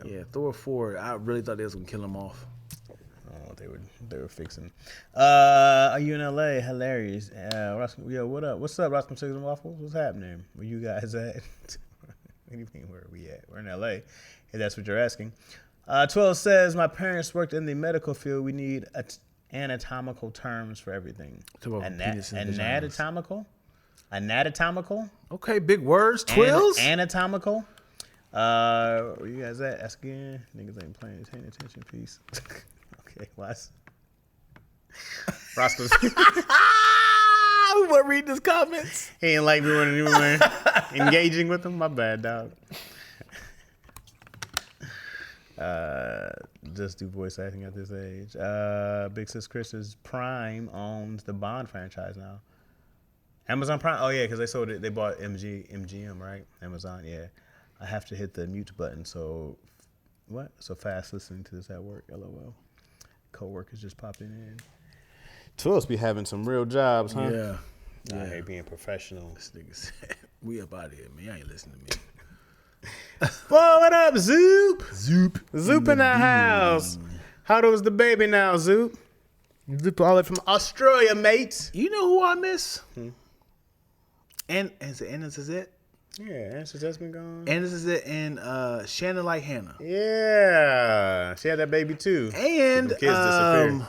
Yeah, Thor 4, I really thought they was going to kill him off. Oh, they were fixing. Are you in LA? Hilarious. Yo, what up? What's up, Roscoe Chicken and Waffles? What's happening? Where you guys at? What do you mean, where are we at? We're in LA, if that's what you're asking. 12 says, my parents worked in the medical field. We need anatomical terms for everything. Anatomical? Anatomical? Okay, big words. Twills? Anatomical? Where you guys at? Ask again. Niggas ain't paying attention. Peace. Okay, last. Roscoe's. We want to read his comments. He ain't like me when we were engaging with him. My bad, dog. Just do voice acting at this age. Big Sis Chris's Prime owns the Bond franchise now. Amazon Prime? Oh, yeah, because they sold it. They bought MGM, right? Amazon, yeah. I have to hit the mute button. So, what? So fast listening to this at work. LOL. Co-workers just popping in. Twills be having some real jobs, huh? Yeah. I hate being professional. This nigga said, we up out of here, man. Y'all ain't listening to me. Whoa, what up, Zoop? Zoop in the house. How old was the baby now, Zoop? Zoop all the way from Australia, mate. You know who I miss? And this is it? Yeah, Answer's just been gone. And this is it. And Shannon Like Hannah. Yeah, she had that baby too. And the kids disappeared.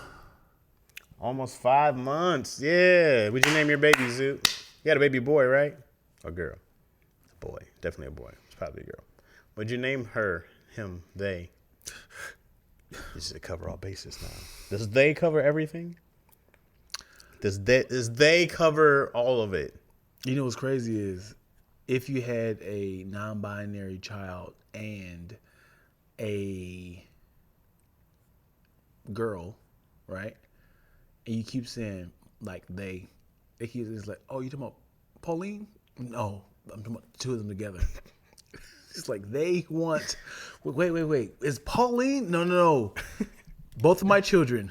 Almost 5 months. Yeah. What'd you name your baby, Zoop? You had a baby boy, right? Or girl? A boy. Definitely a boy. It's probably a girl. What'd you name her, him, they? You should cover all bases now. Does they cover everything? Does they cover all of it? You know what's crazy is if you had a non-binary child and a girl, right? And you keep saying like it's like, oh, you talking about Pauline? No, I'm talking about the two of them together. It's like they want. Wait. Is Pauline? No. Both of my children.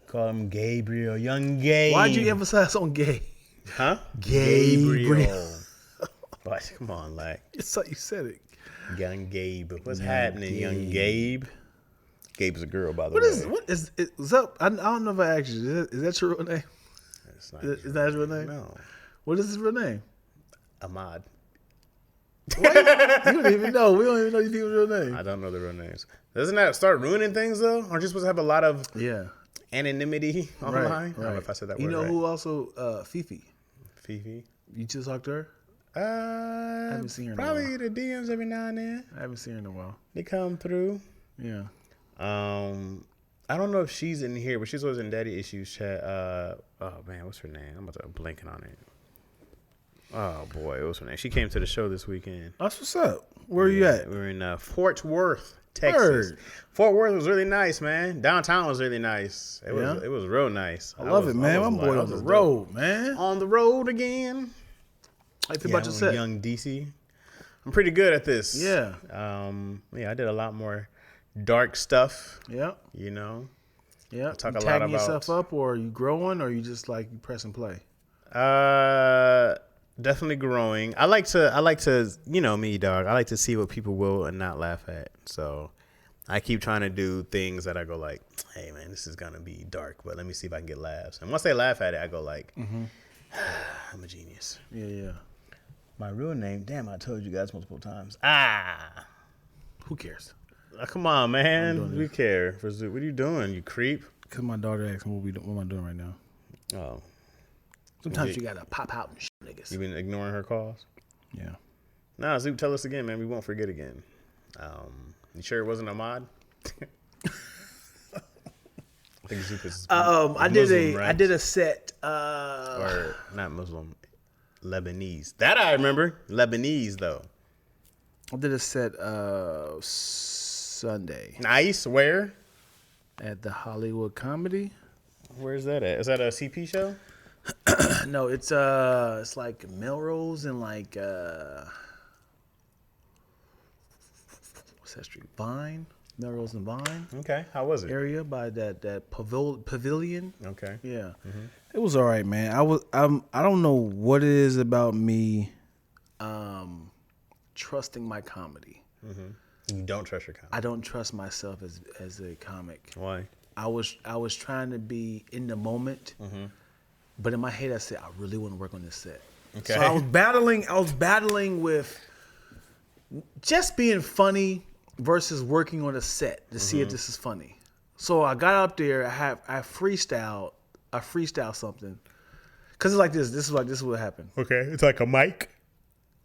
Call him Gabriel, young Gabe. Why'd you emphasize on gay? Huh? Gabriel. But come on, like. It's like you said it. Young Gabe. What's happening, young Gabe? Gabe's a girl, by the way. What is up? I don't know if I asked you. Is that your real name? Is that his real name? No. What is his real name? Ahmad. What? You don't even know. We don't even know these people's real name. I don't know the real names. Doesn't that start ruining things, though? Aren't you supposed to have a lot of anonymity online? Right. I don't know if I said that word You know right. who also? Fifi. Fifi? You just talked to her? I haven't seen her in a probably while. the DMs every now and then. I haven't seen her in a while. They come through. Yeah. I don't know if she's in here, but she's always in Daddy Issues chat. Oh man, what's her name? I'm about to blanking on it. Oh boy, what's her name? She came to the show this weekend. That's what's up. Where are you at? We were in Fort Worth, Texas. Word. Fort Worth was really nice, man. Downtown was really nice. It was real nice. I love it, man. My boy on the road, man. On the road again. How you feel about your set? Young DC. I'm pretty good at this. Yeah. I did a lot more dark stuff. Yeah. You know. Yeah. Talk you a lot tagging about yourself up, or are you growing, or you just like you press and play? Definitely growing. I like to, you know me, dog. I like to see what people will and not laugh at. So I keep trying to do things that I go like, hey man, this is gonna be dark, but let me see if I can get laughs. And once they laugh at it, I go like, I'm a genius. Yeah. My real name, damn, I told you guys multiple times. Who cares? Come on, man. We care. What are you doing, you creep? Because my daughter asked me what am I doing right now. Oh. Sometimes you gotta pop out and shit, niggas. You been ignoring her calls? Yeah. Nah, Zoop, tell us again, man. We won't forget again. You sure it wasn't Ahmad? I think Zoop is Muslim, I did a set. Or not Muslim, Lebanese. That I remember. Lebanese though. I did a set Sunday Nice. Where? at the Hollywood Comedy. Where's that at? Is that a CP show? No, it's like Melrose and like what's that street? Vine, Melrose and Vine Okay. How was it? area by that pavilion. Okay. Yeah, it was all right, man. I don't know what it is about me, trusting my comedy. You don't trust your comedy. I don't trust myself as a comic. Why? I was trying to be in the moment, but in my head I said I really want to work on this set. Okay. So I was battling with just being funny versus working on a set to see if this is funny. So I got up there. I freestyle something because it's like this. This is what happened. Okay. It's like a mic,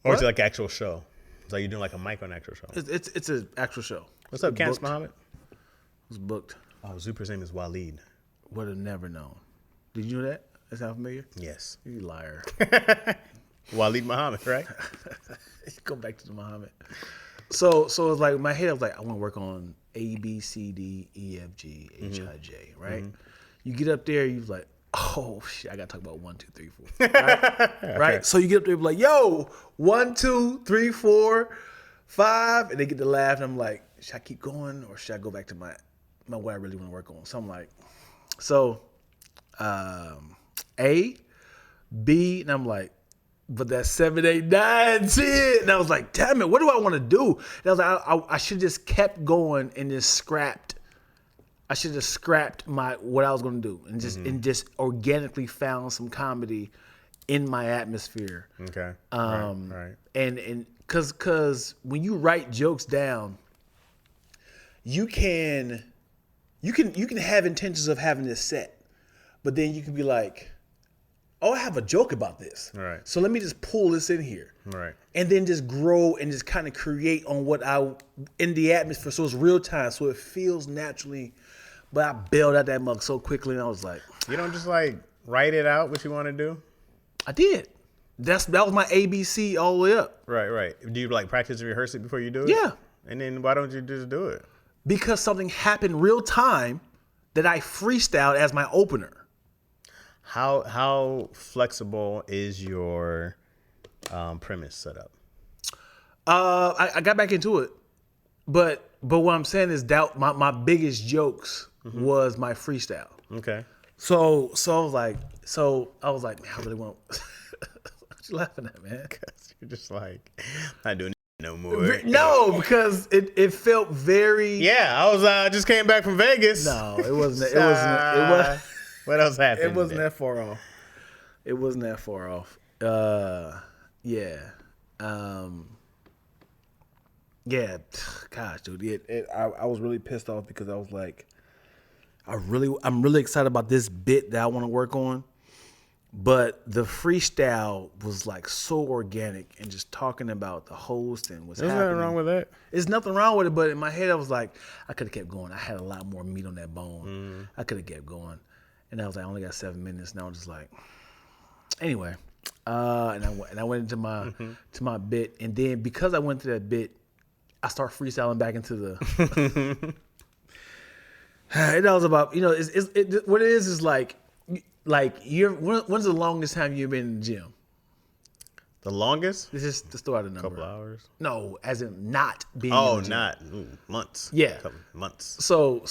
or is it What? like an actual show? It's like you're doing like a mic on an actual show. It's an actual show. What's up, Candace booked. Muhammad? It was booked. Oh, Zuper's name is Waleed. Would have never known. Did you know that? That sound familiar? Yes. You liar. Waleed Muhammad, right? Go back to the Muhammad. So it's like in my head I was like, I want to work on A, B, C, D, E, F, G, H, I, J, right? You get up there, you like, oh shit, I gotta talk about 1, 2, 3, 4. Right? Right? So you get up there and be like, yo, 1, 2, 3, 4, 5, and they get to laugh, and I'm like, should I keep going or should I go back to my what I really want to work on? So I'm like, A, B, and I'm like, but that's 7, 8, 9, 10. And I was like, damn it, what do I want to do? And I was like, I should have just kept going and just scrapped. I should have scrapped what I was going to do and just organically found some comedy in my atmosphere. Okay. Right. And cause when you write jokes down, you can have intentions of having this set, but then you can be like, oh, I have a joke about this. Right. So let me just pull this in here. Right. And then just grow and just kind of create on what in the atmosphere. So it's real time. So it feels naturally. But I bailed out that mug so quickly, and I was like, you don't just like write it out what you want to do? I did. That was my ABC all the way up. Right. Do you like practice and rehearse it before you do it? Yeah. And then why don't you just do it? Because something happened real time that I freestyled as my opener. How flexible is your premise setup? I got back into it, but what I'm saying is that my biggest jokes was my freestyle. Okay. So I was like, man, I really want. What you laughing at, man? Because you're just like, not doing it no more. No, because it felt very. Yeah, I just came back from Vegas. No, it wasn't. It wasn't. What else happened? It wasn't that far off. It wasn't that far off. Yeah. Yeah. Gosh, dude. I was really pissed off because I was like, I'm really excited about this bit that I want to work on. But the freestyle was like so organic and just talking about the host and what's happening. There's nothing wrong with that. There's nothing wrong with it, but in my head I was like, I could have kept going. I had a lot more meat on that bone. I could have kept going. And I was like, I only got 7 minutes. And I was just like, anyway. And I went into my to my bit. And then because I went to that bit, I start freestyling back into the. And that was about, what it is like when's the longest time you've been in the gym? The longest? This is just throw out a number. Couple hours. No, as in not being. Oh, in the gym. not months. Yeah, Couple months. So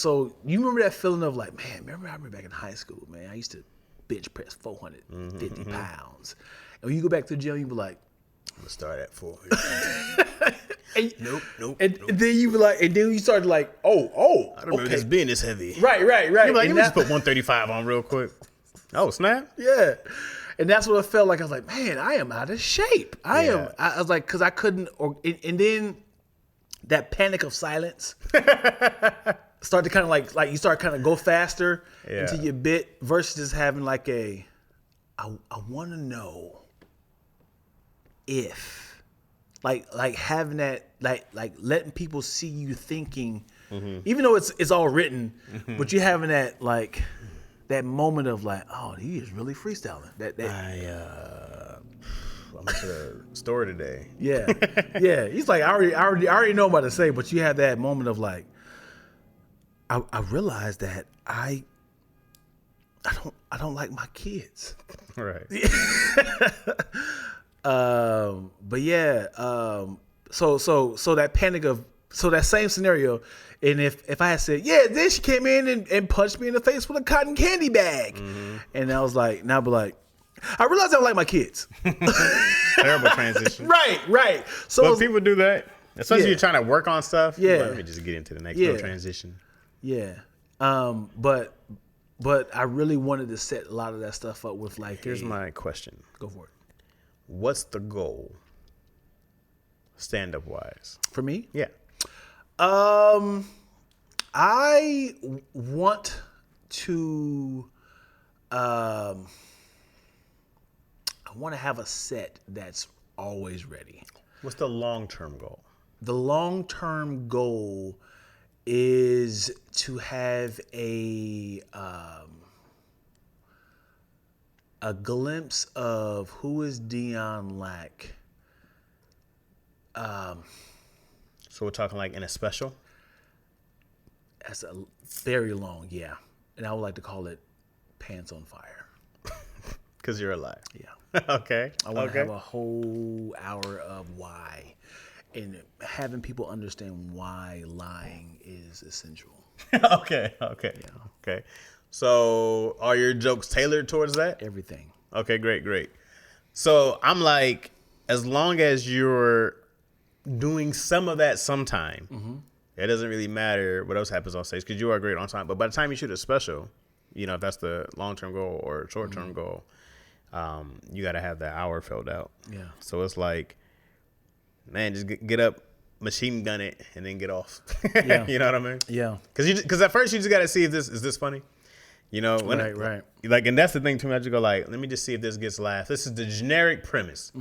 you remember that feeling of like, man, I remember back in high school, man, I used to bench press 450 pounds, and when you go back to the gym, you be like, I'm gonna start at 4. Nope. And then you be like, and then you start like, oh, I don't remember this being this heavy. Right. You're like, And let me just put 135 on real quick. Oh, snap. Yeah. And that's what it felt like. I was like, man, I am out of shape. I was like, because I couldn't, and then that panic of silence start to kind of like you start kind of go faster into your bit versus just having like I want to know if, like having that, like letting people see you thinking, even though it's all written, but you having that like, that moment of like, oh, he is really freestyling. I went to the store today. Yeah. He's like, I already know what to say, but you have that moment of like, I realized that I don't like my kids. Right. But yeah. So that panic of, so that same scenario. And if I had said, yeah, then she came in and punched me in the face with a cotton candy bag. And I was like, now I'd be like, I realized I don't like my kids. Terrible transition. Right. So but people do that. Especially you're trying to work on stuff. Yeah. Let me just get into the next little transition. Yeah. But I really wanted to set a lot of that stuff up with like, here's my question. Go for it. What's the goal? Stand-up wise. For me? Yeah. I want to, I want to have a set that's always ready. What's the long-term goal? The long-term goal is to have a glimpse of who is Dion Lack. So we're talking like in a special? That's a very long, yeah. And I would like to call it Pants on Fire. Because you're alive. Yeah. Okay. I want to have a whole hour of why. And having people understand why lying is essential. Okay. So are your jokes tailored towards that? Everything. Okay, great. So I'm like, as long as you're doing some of that sometime, it doesn't really matter what else happens on stage because you are great on time. But by the time you shoot a special, if that's the long-term goal or short-term goal, you got to have that hour filled out. Yeah. So it's like, man, just get up, machine gun it, and then get off. Yeah. You know what I mean? Yeah. Because at first you just got to see if is this funny? You know, right. Like, and that's the thing too much. You go like, let me just see if this gets laughs. This is the generic premise.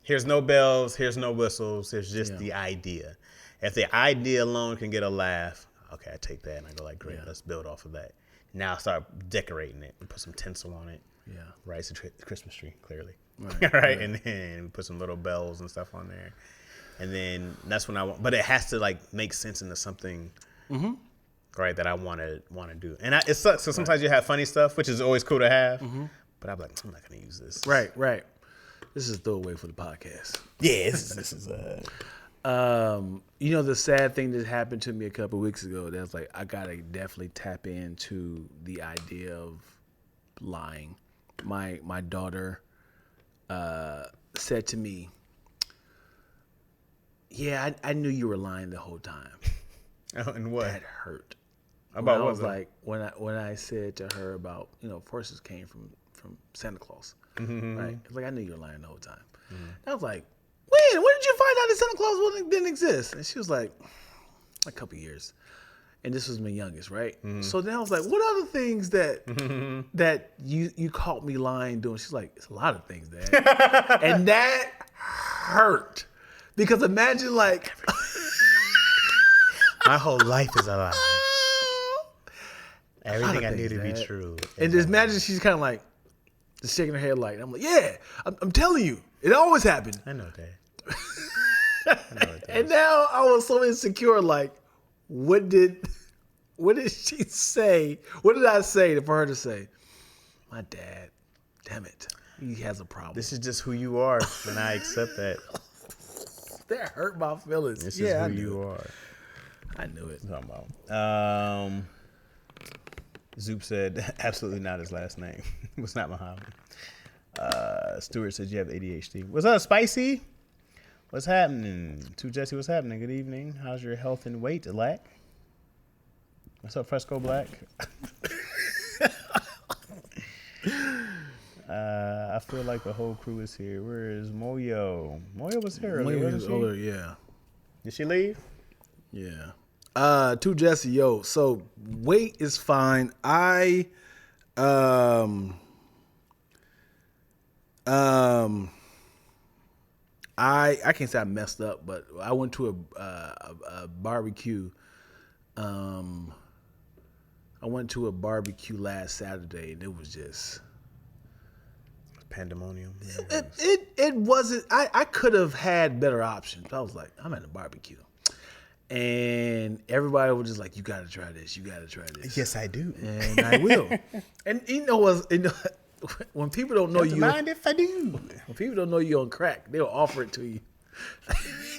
Here's no bells. Here's no whistles. Here's just the idea. If the idea alone can get a laugh, okay, I take that and I go like, great, let's build off of that. Now I start decorating it and put some tinsel on it. Yeah, right. It's a Christmas tree, clearly. Right, and then we put some little bells and stuff on there, and then that's when I want. But it has to like make sense into something. Right, that I want to do, and it sucks. So sometimes you have funny stuff, which is always cool to have, but I'm like, I'm not gonna use this. Right. This is a throwaway for the podcast. Yeah, this is. You know, the sad thing that happened to me a couple of weeks ago. That's like I gotta definitely tap into the idea of lying. My daughter said to me, "Yeah, I knew you were lying the whole time." Oh, and what? That hurt. About I what? was like when I said to her about forces came from Santa Claus, right? It's like I knew you were lying the whole time. I was like, when did you find out that Santa Claus didn't exist? And she was like, a couple years. And this was my youngest, right? So then I was like, what other things that that you caught me lying doing? She's like, it's a lot of things, Dad. And that hurt because imagine like. My whole life is a lie. Everything I knew to be true. And just imagine she's kind of like, just shaking her head like, I'm like, yeah, I'm telling you, it always happened. I know that. And now I was so insecure, like, what did she say? What did I say for her to say? My dad, damn it, he has a problem. This is just who you are, and I accept that. That hurt my feelings. This is who you are. I knew it. Zoop said, absolutely not his last name. It was not Muhammad. Stuart said, you have ADHD. What's up, Spicy? What's happening? To Jesse, what's happening? Good evening. How's your health and weight, Lack? What's up, Fresco Black? I feel like the whole crew is here. Where is Moyo? Moyo was here earlier, wasn't she? Older, yeah. Did she leave? Yeah. To Jesse, yo. So weight is fine. I can't say I messed up, but I went to a barbecue. I went to a barbecue last Saturday, and it was just pandemonium. It wasn't. I could have had better options. I was like, I'm at a barbecue. And everybody was just like, you got to try this. You got to try this. Yes, I do. And I will. And when people don't know you. Mind if I do. When people don't know you on crack, they'll offer it to you.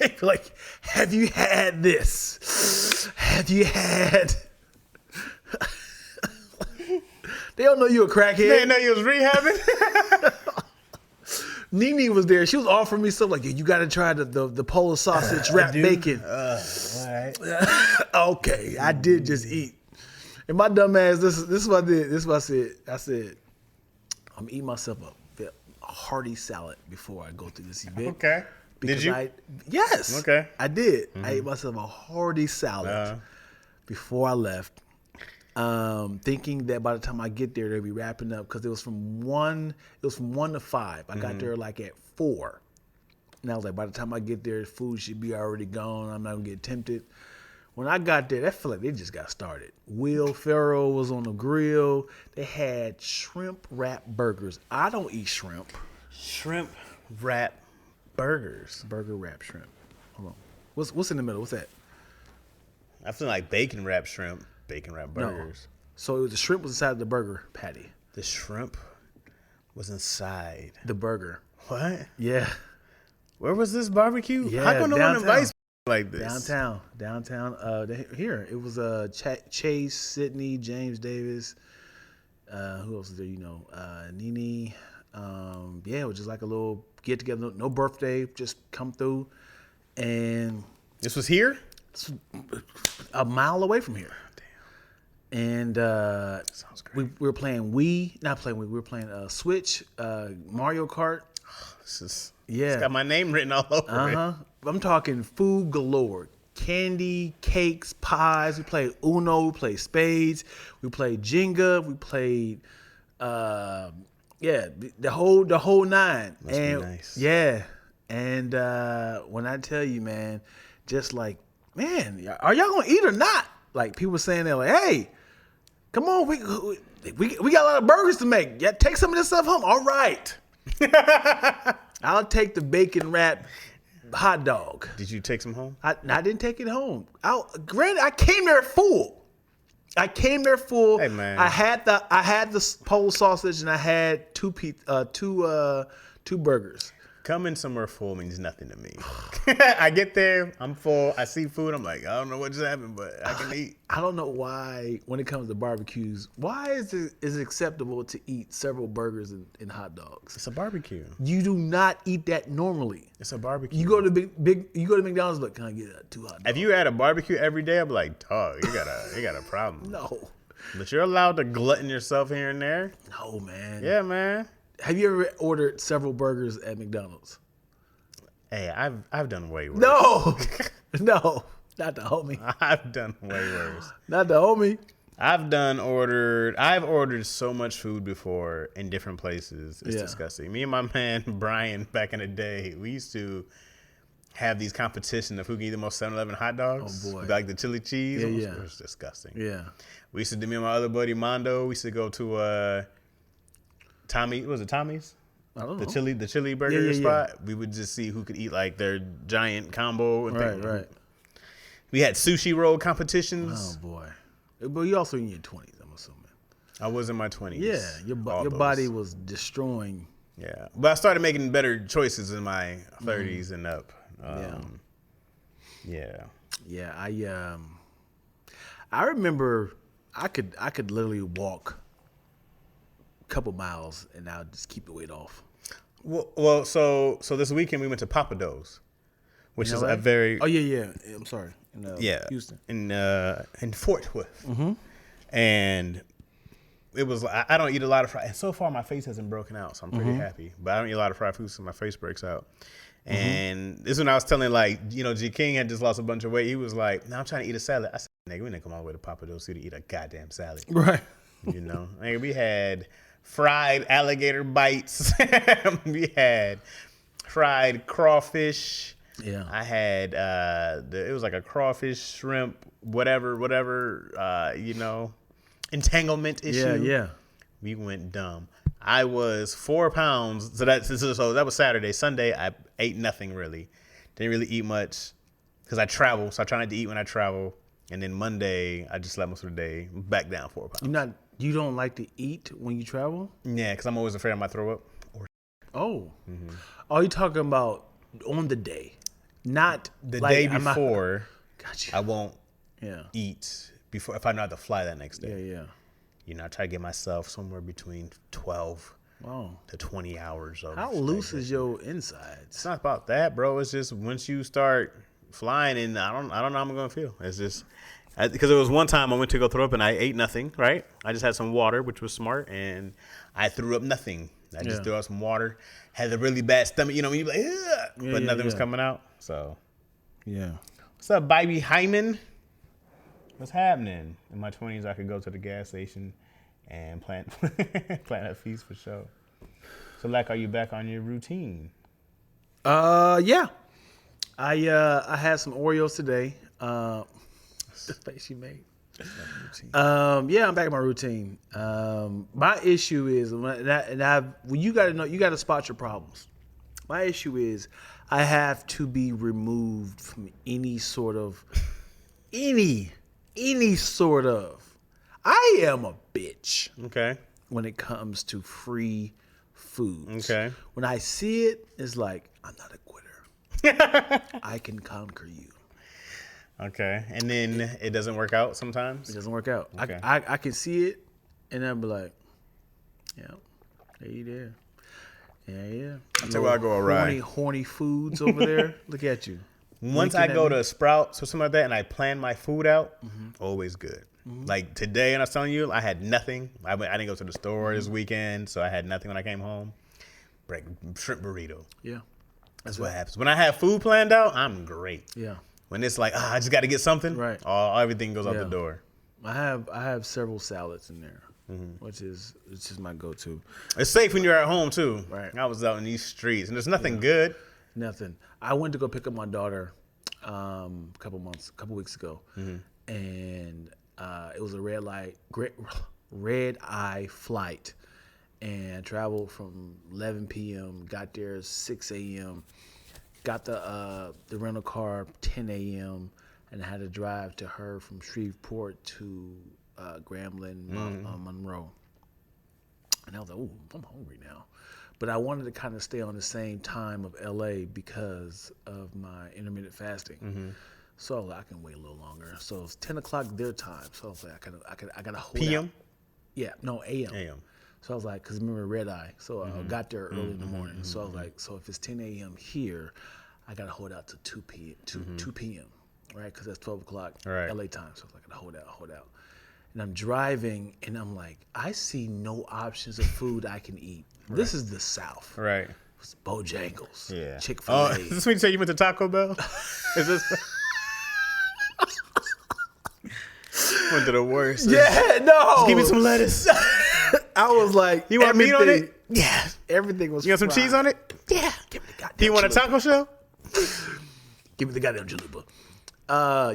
They be like, have you had this? Have you had. They don't know you a crackhead. They didn't know you was rehabbing. Nene was there. She was offering me stuff like, you got to try the Polish sausage wrapped bacon. All right. Okay, I did just eat. And my dumb ass, this is what I did. This is what I said. I said, I'm eating myself a hearty salad before I go through this event. Okay. Did you? Yes. Okay. I did. I ate myself a hearty salad before I left. Thinking that by the time I get there, they'll be wrapping up because it was from 1 to 5. I got there like at 4. And I was like, by the time I get there, food should be already gone. I'm not gonna get tempted. When I got there, that felt like they just got started. Will Ferrell was on the grill. They had shrimp wrap burgers. I don't eat shrimp. Shrimp wrap burgers. Burger wrap shrimp. Hold on. What's in the middle? What's that? I feel like bacon wrap shrimp. Bacon wrap burgers. No. So the shrimp was inside the burger patty. The shrimp was inside the burger. What? Yeah. Where was this barbecue? Yeah, how come no one invites me like this? Downtown. Here it was Chase, Sydney, James Davis. Who else was there? Nene. It was just like a little get together. No birthday, just come through, and this was here. A mile away from here. And sounds great. we were playing we were playing Switch, Mario Kart. It's got my name written all over it. I'm talking food galore. candy, cakes, pies. We played Uno. We played spades. We played Jenga. We played, the whole nine. Must be nice. Yeah, and when I tell you, man, just like, man, are y'all gonna eat or not? Like people saying they're like, hey, come on, we got a lot of burgers to make. Yeah, take some of this stuff home. All right, I'll take the bacon wrap hot dog. Did you take some home? I didn't take it home. Granted, I came there full. Hey, man. I had the pole sausage and I had two burgers. Coming somewhere full means nothing to me. I get there, I'm full. I see food. I'm like, I don't know what just happened, but I can eat. I don't know why, when it comes to barbecues, why is it acceptable to eat several burgers and hot dogs? It's a barbecue. You do not eat that normally. It's a barbecue. You go to you go to McDonald's, but can I get 2 hot dogs? If you had a barbecue every day, I'd be like, dog, you got a problem. No. But you're allowed to glutton yourself here and there. No, man. Yeah, man. Have you ever ordered several burgers at McDonald's? Hey, I've done way worse. No. No. Not the homie. I've done way worse. Not the homie. I've ordered so much food before in different places. It's disgusting. Me and my man Brian back in the day, we used to have these competitions of who can eat the most 7-Eleven hot dogs. Oh boy. Like the chili cheese. Yeah. It was disgusting. Yeah. We used to do, me and my other buddy Mondo, we used to go to Tommy, was it Tommy's? I don't know. The chili burger spot. Yeah. We would just see who could eat like their giant combo. And Right. We had sushi roll competitions. Oh boy. But you also in your 20s, I'm assuming. I was in my 20s. Yeah, your body was destroying. Yeah, but I started making better choices in my 30s and up. Yeah. I remember I could literally walk a couple miles and I'll just keep the weight off. Well, so this weekend we went to Papados, which is a very I'm sorry. In Houston. In Fort Worth. Mm-hmm. And it was, I don't eat a lot of fried. So far, my face hasn't broken out, so I'm pretty happy. But I don't eat a lot of fried food, so my face breaks out. And this is when I was telling, like, G King had just lost a bunch of weight. He was like, "No, I'm trying to eat a salad." I said, "Nigga, we didn't come all the way to Papados to eat a goddamn salad." Right. Nigga, we had fried alligator bites. We had fried crawfish. Yeah. I had it was like a crawfish, shrimp, whatever, entanglement issue. Yeah. We went dumb. I was 4 pounds. So that was Saturday. Sunday I ate nothing really. Didn't really eat much because I travel. So I try not to eat when I travel. And then Monday I just slept most of the day. Back down 4 pounds. You don't like to eat when you travel? Yeah, because I'm always afraid I might throw up. Are you talking about on the day? Not the day before. Gotcha. I won't eat before if I know I have to fly that next day. Yeah. I try to get myself somewhere between 12 to 20 hours of. How loose is your insides? It's not about that, bro. It's just once you start flying, and I don't know how I'm gonna feel. It's just because it was one time I went to go throw up and I ate nothing. Right, I just had some water, which was smart, and I threw up nothing. I just threw out some water. Had a really bad stomach. When you be like, but nothing was coming out. So, what's up, baby Hyman? What's happening? In my 20s, I could go to the gas station and plant a feast for sure. So, are you back on your routine? Yeah. I had some Oreos today. The face you made. Yeah, I'm back in my routine. My issue is, you got to know, you got to spot your problems. My issue is, I have to be removed from any sort of. I am a bitch. Okay. When it comes to free foods. Okay. When I see it, it's like, I'm not a quitter. I can conquer you. Okay. And then it doesn't work out sometimes? It doesn't work out. Okay. I can see it, and I'll be like, there you there. Yeah. That's where I go awry. Horny foods over there. Look at you. Once I go to Sprouts or something like that and I plan my food out, always good. Like today, and I was telling you, I had nothing. I didn't go to the store this weekend, so I had nothing when I came home. Shrimp burrito. Yeah. That's what happens. When I have food planned out, I'm great. Yeah. when it's like, I just got to get something, right? Everything goes out the door. I have several salads in there, which is my go-to. It's safe when you're at home too. Right. I was out in these streets, and there's nothing good. Nothing. I went to go pick up my daughter a couple weeks ago, and it was a red eye flight, and traveled from 11 p.m. Got there 6 a.m. Got the rental car 10 a.m. and I had to drive to her from Shreveport to Grambling, Monroe. And I was like, "Ooh, I'm hungry now," but I wanted to kind of stay on the same time of LA because of my intermittent fasting. So I was like, I can wait a little longer. So it's 10 o'clock their time. So I was like, I gotta hold PM? out. Yeah, no, AM. AM. So I was like, because remember red eye. So I got there early in the morning. So I was like, so if it's 10 a.m. here, I gotta hold out to 2 p.m. Right? Because that's 12 o'clock LA time. So I was like, I gotta hold out. And I'm driving, and I'm like, I see no options of food I can eat. Right. This is the South. Right. It's Bojangles. Yeah. Chick-fil-A. Oh, is this when you say you went to Taco Bell? Is this? Went to the worst. Yeah, no. Just give me some lettuce. I was like, you want meat on it? Yeah. Everything was You got some cheese on it? Yeah. Give me the goddamn Do you want a taco shell? Give me the goddamn chalupa.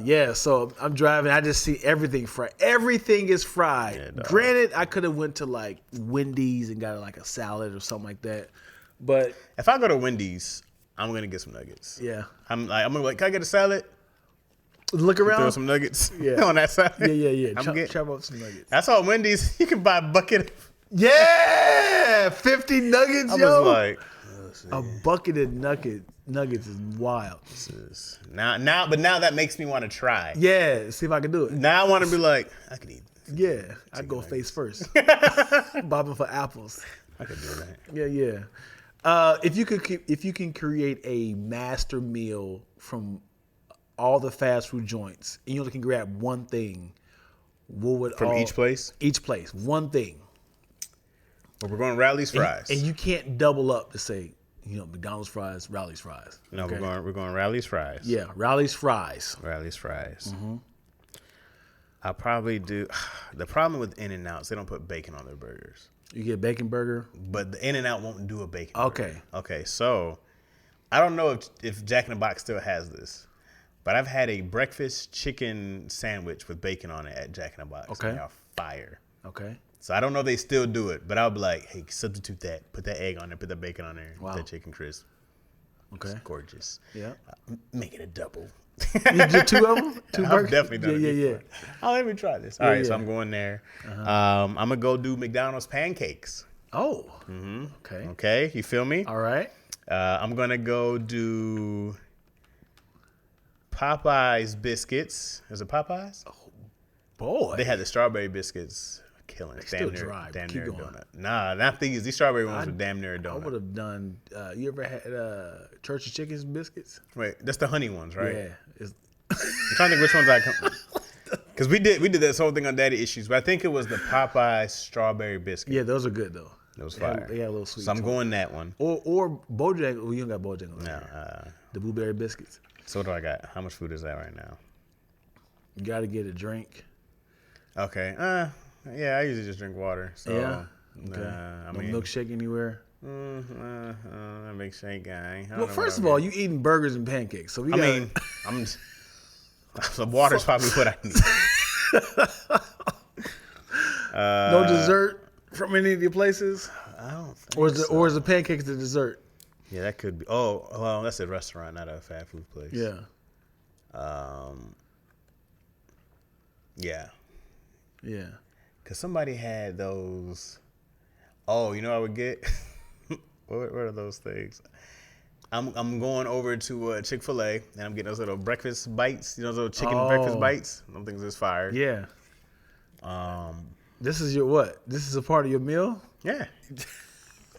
Yeah, so I'm driving. I just see everything fried. Everything is fried. Yeah, granted, I could have went to like Wendy's and got like a salad or something like that. But if I go to Wendy's, I'm gonna get some nuggets. Yeah, I'm gonna like, can I get a salad? Look around. Throw some nuggets on that salad. Yeah. Chop up some nuggets. I saw Wendy's. You can buy a bucket. Yeah, 50 nuggets. I was like, a bucket of nuggets is wild. Now that makes me want to try. Yeah, see if I can do it. Now I want to be like, I could eat. Yeah, I go face first. Bobbing for apples. I could do that. Yeah. If you can create a master meal from all the fast food joints, and you only can grab one thing, what would from each place? Each place, one thing. Well, we're going Rally's fries, and you can't double up to say, McDonald's fries, Rally's fries. No, okay? we're going Rally's fries. Yeah, Rally's fries. Rally's fries. I'll probably do. The problem with In-N-Outs, they don't put bacon on their burgers. You get a bacon burger, but the In-N-Out won't do a bacon. Okay. Burger. Okay. So I don't know if Jack in the Box still has this, but I've had a breakfast chicken sandwich with bacon on it at Jack in the Box. Okay. They are fire. Okay. So I don't know if they still do it, but I'll be like, hey, substitute that. Put that egg on there. Put that bacon on there. Wow. Put that chicken crisp. Okay. It's gorgeous. Yeah. Make it a double. You did two of them? Two burgers? I've definitely done it. Yeah. Oh, let me try this. All right, so I'm going there. I'm going to go do McDonald's pancakes. Oh. Okay. Okay, you feel me? All right. I'm going to go do Popeye's biscuits. Is it Popeye's? Oh, boy. They had the strawberry biscuits. Killing. Still dry. Damn Keep near a going. donut. Nah, not these strawberry ones were damn near a donut. I would have done. You ever had Church of Chickens biscuits? Wait, that's the honey ones, right? Yeah. I'm trying to think which ones I come. Because we did this whole thing on Daddy Issues, but I think it was the Popeye strawberry biscuit. Yeah, those are good though. Those fire. They had a little sweet. So I'm going that one. Or Bojangles. Well, you don't got Bojangles. No. The blueberry biscuits. So what do I got? How much food is that right now? You got to get a drink. Okay. Yeah, I usually just drink water. So, yeah. Okay. No milkshake anywhere. Milkshake guy. Well, first of all, you eating burgers and pancakes, so the water's probably what I need. No dessert from any of your places. I don't think or is the pancakes the dessert? Yeah, that could be. Oh, well, that's a restaurant, not a fast food place. Yeah. Yeah. Yeah. Because somebody had those. Oh, you know what I would get? What are those things? I'm going over to Chick-fil-A, and I'm getting those little breakfast bites. You know, those little chicken breakfast bites? Those things is fire. Yeah. This is your what? This is a part of your meal? Yeah.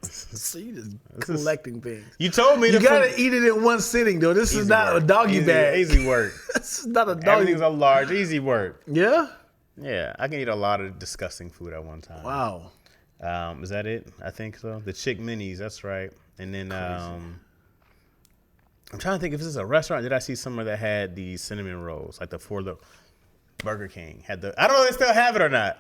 So you just collecting things. You told me you gotta eat it in one sitting, though. This is not a doggy bag. Easy work. This is not a doggy. Everything's a large, easy work. Yeah? Yeah, I can eat a lot of disgusting food at one time. Wow. Is that it? I think so. The Chick Minis, that's right. And then I'm trying to think if this is a restaurant. Did I see somewhere that had these cinnamon rolls, like the Burger King had the? I don't know if they still have it or not.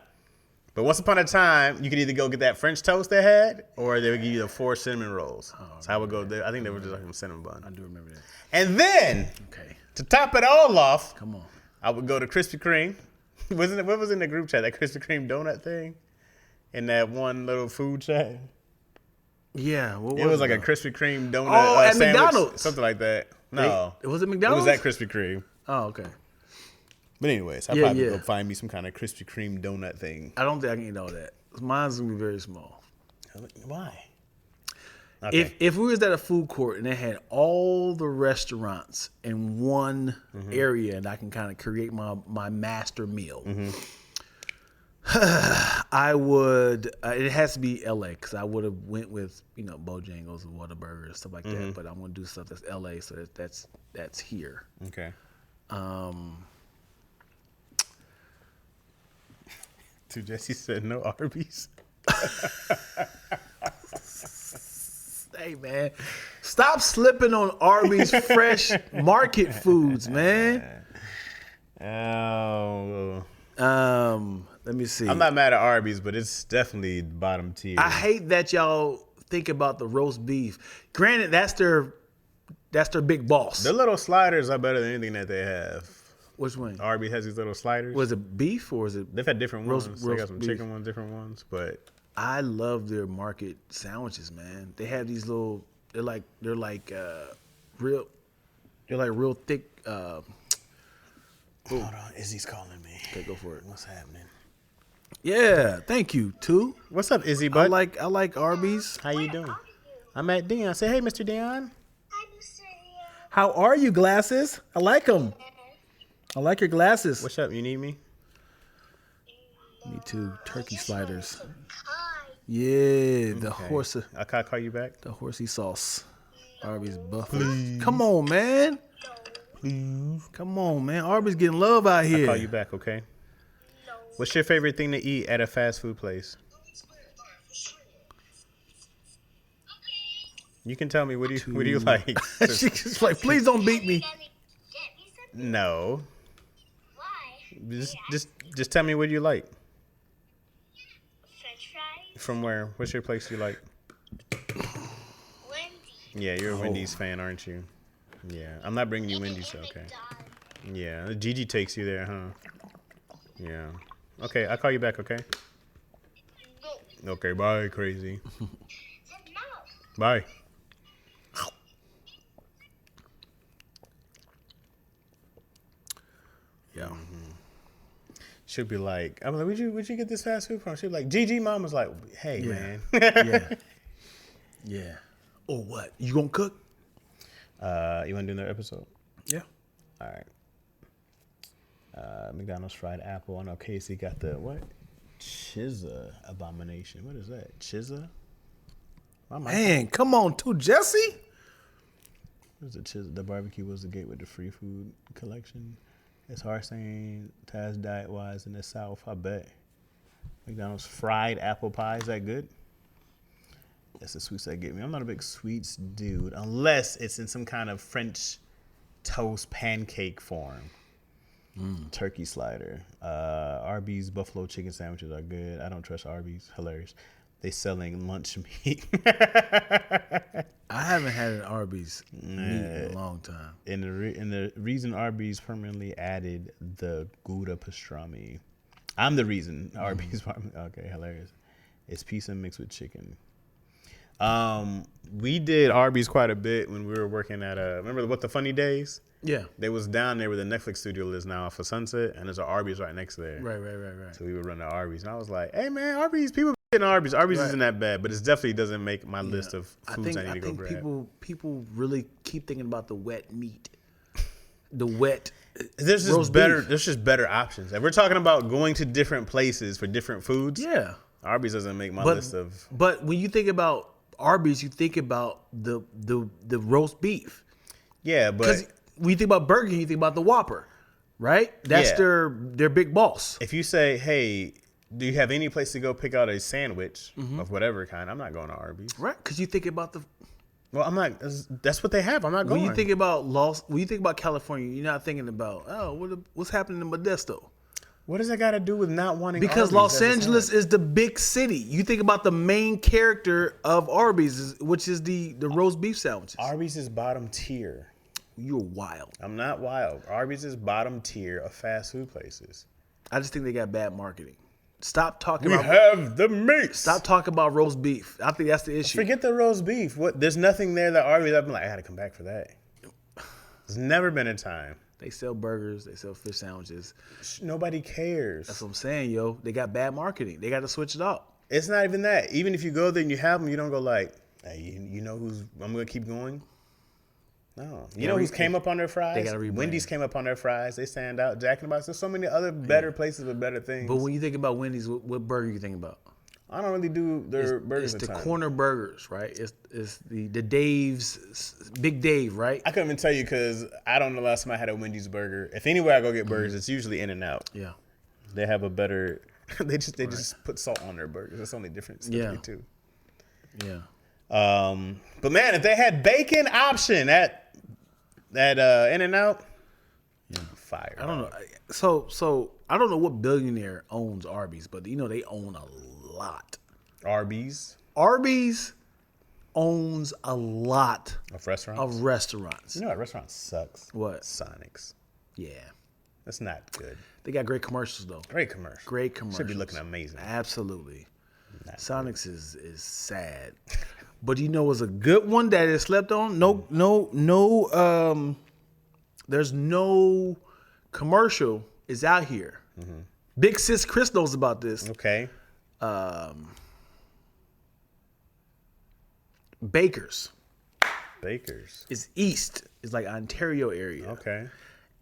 But once upon a time, you could either go get that French toast they had, or they would give you the 4 cinnamon rolls. So I would go there. I think they were just like a cinnamon bun. I do remember that. And then, Okay. to top it all off, Come on. I would go to Krispy Kreme. What was in the group chat? That Krispy Kreme donut thing? In that one little food chat? Yeah. It was like a Krispy Kreme donut at sandwich, McDonald's. something like that. No. Was it McDonald's? It was at Krispy Kreme. Oh, okay. But anyways, I'll probably go find me some kind of Krispy Kreme donut thing. I don't think I can eat all that. Mine's going to be very small. Why? Okay. If we was at a food court and they had all the restaurants in one area and I can kind of create my master meal, I would. It has to be LA because I would have went with Bojangles and Whataburger stuff like that. But I'm gonna do stuff that's LA, so that's here. Okay. To Jesse said no Arby's. Hey man, stop slipping on Arby's fresh market foods, man. Oh. Let me see. I'm not mad at Arby's, but it's definitely bottom tier. I hate that y'all think about the roast beef. Granted, that's their big boss. The little sliders are better than anything that they have. Which one? Arby's has these little sliders. Was it beef or is it? They've had different ones. They got some beef. chicken ones, different ones, but I love their market sandwiches, man. They have these little. They're like real. They're like real thick. hold on, Izzy's calling me. Okay, go for it. What's happening? Yeah, thank you, too. What's up, Izzy? Bud? I like Arby's. How you doing? I'm at Dion. Say hey, Mr. Dion. How are you, glasses? I like them. I like your glasses. What's up? You need me? Me too. Turkey sliders. Yeah, the horse. I can call you back. The horsey sauce. Arby's buffalo. Come on, man. Please. Come on, man. Arby's getting love out here. I'll call you back, okay? What's your favorite thing to eat at a fast food place? You can tell me. What do you like? She's like, please don't beat me. No. Just tell me what you like. French fries. From where? What's your place you like? Wendy's. Yeah, you're a Wendy's fan, aren't you? Yeah, I'm not bringing you Wendy's, okay? Yeah, Gigi takes you there, huh? Yeah. Okay, I'll call you back, okay? No. Okay, bye, crazy. No. Bye. Yeah. She'll be like, I'm like, where'd you get this fast food from? She'll be like, Gigi, mom was like, hey, man. Yeah. Yeah. Oh, what? You gonna cook? You want to do another episode? Yeah. All right. McDonald's fried apple. I know Casey got the what? Chizza abomination. What is that? Chizza? Man, come on, too, Jesse. What is the Chizza? The barbecue was the gate with the free food collection. It's hard saying task diet wise in the South. I bet. McDonald's fried apple pie. Is that good? That's the sweets that get me. I'm not a big sweets dude unless it's in some kind of French toast pancake form. Turkey slider. Arby's buffalo chicken sandwiches are good. I don't trust Arby's. Hilarious. They selling lunch meat. I haven't had an Arby's meat in a long time. And the reason Arby's permanently added the Gouda pastrami. I'm the reason Arby's. Okay, hilarious. It's pizza mixed with chicken. We did Arby's quite a bit when we were working at remember What the Funny Days? Yeah. They was down there where the Netflix studio is now off of Sunset, and there's an Arby's right next there. Right. So we would run to Arby's, and I was like, "Hey man, Arby's, people getting Arby's. Arby's isn't that bad, but it definitely doesn't make my list of foods I need to go grab." I think people really keep thinking about the wet meat, the wet. There's just better options. If we're talking about going to different places for different foods, Yeah. Arby's doesn't make my list of. But when you think about Arby's, you think about the roast beef. Yeah, Because but when you think about Burger King, you think about the Whopper, right? That's their big boss. if you say, "Hey, do you have any place to go pick out a sandwich of whatever kind?" I'm not going to Arby's. Right, because you think about Well, I'm not. That's what they have. I'm not going. When you think about California, you're not thinking about what's happening in Modesto. What does that got to do with not wanting? Because Arby's Los Angeles is the big city. You think about the main character of Arby's, which is the roast beef sandwiches. Arby's is bottom tier. You're wild. I'm not wild. Arby's is bottom tier of fast food places. I just think they got bad marketing. Stop talking We about have the meat. Stop talking about roast beef. I think that's the issue. Forget the roast beef. What? There's nothing there that Arby's. I've been like, I got to come back for that. There's never been a time. They sell burgers. They sell fish sandwiches. Nobody cares. That's what I'm saying, yo. They got bad marketing. They got to switch it up. It's not even that. Even if you go there and you have them, you don't go like, hey, you know who's, I'm going to keep going? No. You know who's came up on their fries? They got to rebrand. Wendy's came up on their fries. They stand out. Jack in the Box. There's so many other better places with better things. But when you think about Wendy's, what burger you think about? I don't really do their burgers. It's the corner burgers, right? It's the Dave's, Big Dave, right? I couldn't even tell you because I don't know the last time I had a Wendy's burger. If anywhere I go get burgers, it's usually In-N-Out. Yeah. They have a better. They just put salt on their burgers. That's the only difference. Yeah. Too. Yeah. But man, if they had bacon option at In-N-Out, yeah, fire. I don't know. So I don't know what billionaire owns Arby's, but you know they own a lot. Arby's owns a lot of restaurants. You know what restaurant sucks? What? Sonic's. Yeah. That's not good. They got great commercials though. Great commercials. Should be looking amazing. Absolutely. Sonic's is sad. But you know what's a good one that is slept on? No, there's no commercial is out here. Mm-hmm. Big Sis Chris knows about this. Okay. Baker's. It's east. It's like Ontario area. Okay.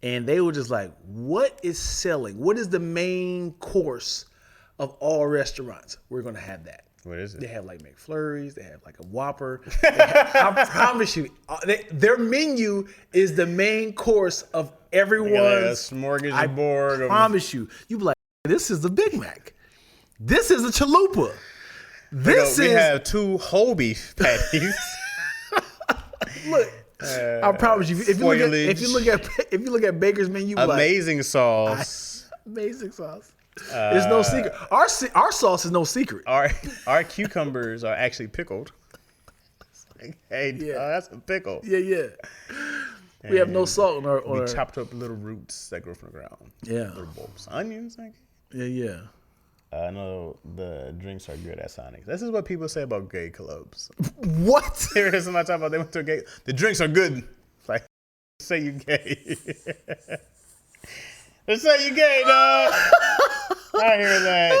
And they were just like, what is selling? What is the main course of all restaurants? We're going to have that. What is it? They have like McFlurries. They have like a Whopper. I promise you, their menu is the main course of everyone's. Smorgasbord. I promise you. You be like, this is a Big Mac. This is a chalupa. We have 2 whole beef patties. Look, I promise you. If you look at Baker's menu, amazing sauce. Amazing sauce. There's no secret. Our sauce is no secret. Our cucumbers are actually pickled. Hey, that's a pickle. Yeah. And we have no salt on our. We chopped up little roots that grow from the ground. Yeah. Little bulbs. Onions, like. Yeah. I know the drinks are good at Sonic's. This is what people say about gay clubs. What? Here it is. Somebody talking about they went to a gay. The drinks are good. Like, say you gay. They say you gay, dog. I hear that.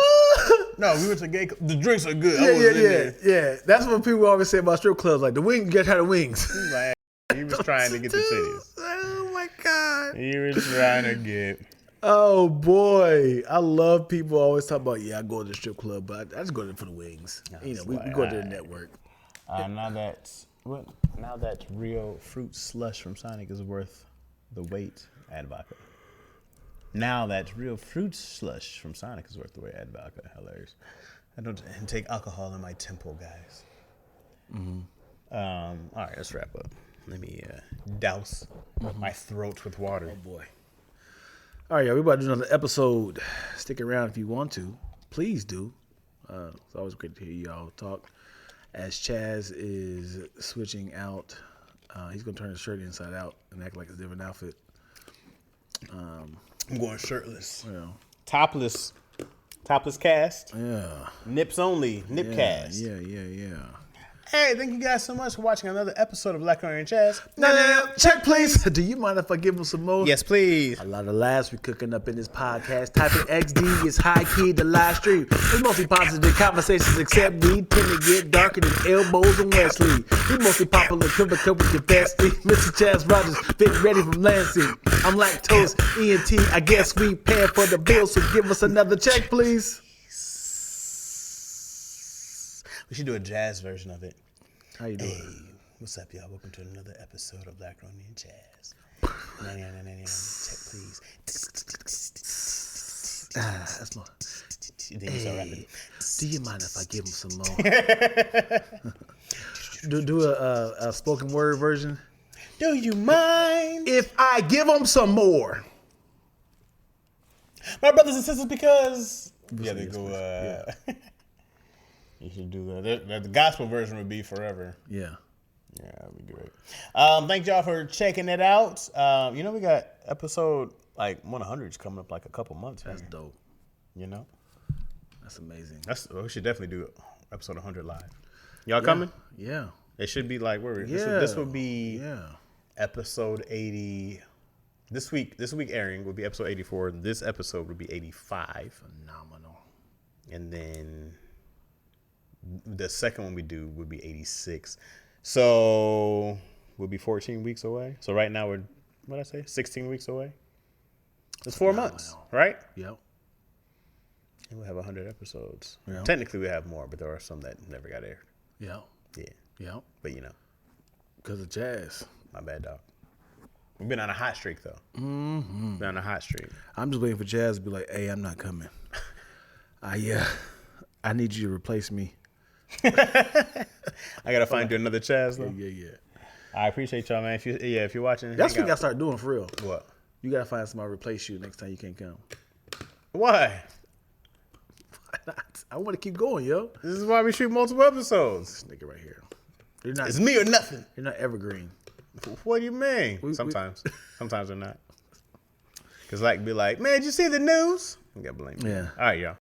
No, we went to gay. The drinks are good. Yeah. That's what people always say about strip clubs. Like the wings, get how the wings. Like, he was trying to get the titties. Oh my god. He was trying to get. Oh boy, I love people always talk about. Yeah, I go to the strip club, but I just go there for the wings. We go to the network. Now that real fruit slush from Sonic is worth the weight, add vodka. Now that real fruit slush from Sonic is worth the weight, add vodka. Hilarious. I don't take alcohol in my temple, guys. Mm-hmm. All right, let's wrap up. Let me douse my throat with water. Oh boy. All right, y'all, we're about to do another episode. Stick around if you want to. Please do. It's always great to hear y'all talk. As Chaz is switching out, he's going to turn his shirt inside out and act like it's a different outfit. I'm going shirtless. Yeah. Topless cast. Yeah. Nips only. Nipcast. Yeah. Hey, thank you guys so much for watching another episode of Black Orange Chaz. No, check please. Do you mind if I give him some more? Yes, please. A lot of laughs we cooking up in this podcast. Typing XD is high key the live stream. It's mostly positive conversations, except we tend to get darker than elbows and Wesley. We mostly popular, come with your bestie. Mr. Chaz Rogers, fit ready from Lansing. I'm lactose, ENT. I guess we paying for the bill, so give us another check, please. We should do a jazz version of it. How you doing? Hey, what's up, y'all? Welcome to another episode of Black Ronnie and Jazz. Check, please. That's more. Then you start rapping. Do you mind if I give him some more? Do a spoken word version. Do you mind? If I give them some more. My brothers and sisters, because Yeah, they yes, go. please. You should do that. The gospel version would be forever. Yeah. Yeah, that'd be great. Thank y'all for checking it out. We got episode like 100's coming up like a couple months. That's dope. You know, That's amazing. we should definitely do episode 100 live. Y'all coming? Yeah. It should be like where Yeah. this would be Yeah. episode 80. This week airing would be episode 84. This episode would be 85. Phenomenal. And then the second one we do would be 86. So we'll be 14 weeks away. So right now we're, what did I say, 16 weeks away? It's 4 months, right? Yep. And we'll have 100 episodes. Yeah. Technically we have more, but there are some that never got aired. Yep. Yeah. Yep. But Because of jazz. my bad, dog. We've been on a hot streak, though. Mm-hmm. Been on a hot streak. I'm just waiting for Jazz to be like, hey, I'm not coming. I need you to replace me. I got to find you another Chaz, though. Yeah. I appreciate y'all, man. If you're watching, That's what hang you got to out. start doing for real. What? You got to find somebody to replace you next time you can't come. Why? I want to keep going, yo. This is why we shoot multiple episodes. This nigga right here. You're not, It's me or nothing. you're not evergreen. What do you mean? Sometimes. Sometimes they're not. Because be like, man, did you see the news? You got to blame me. Yeah. All right, y'all.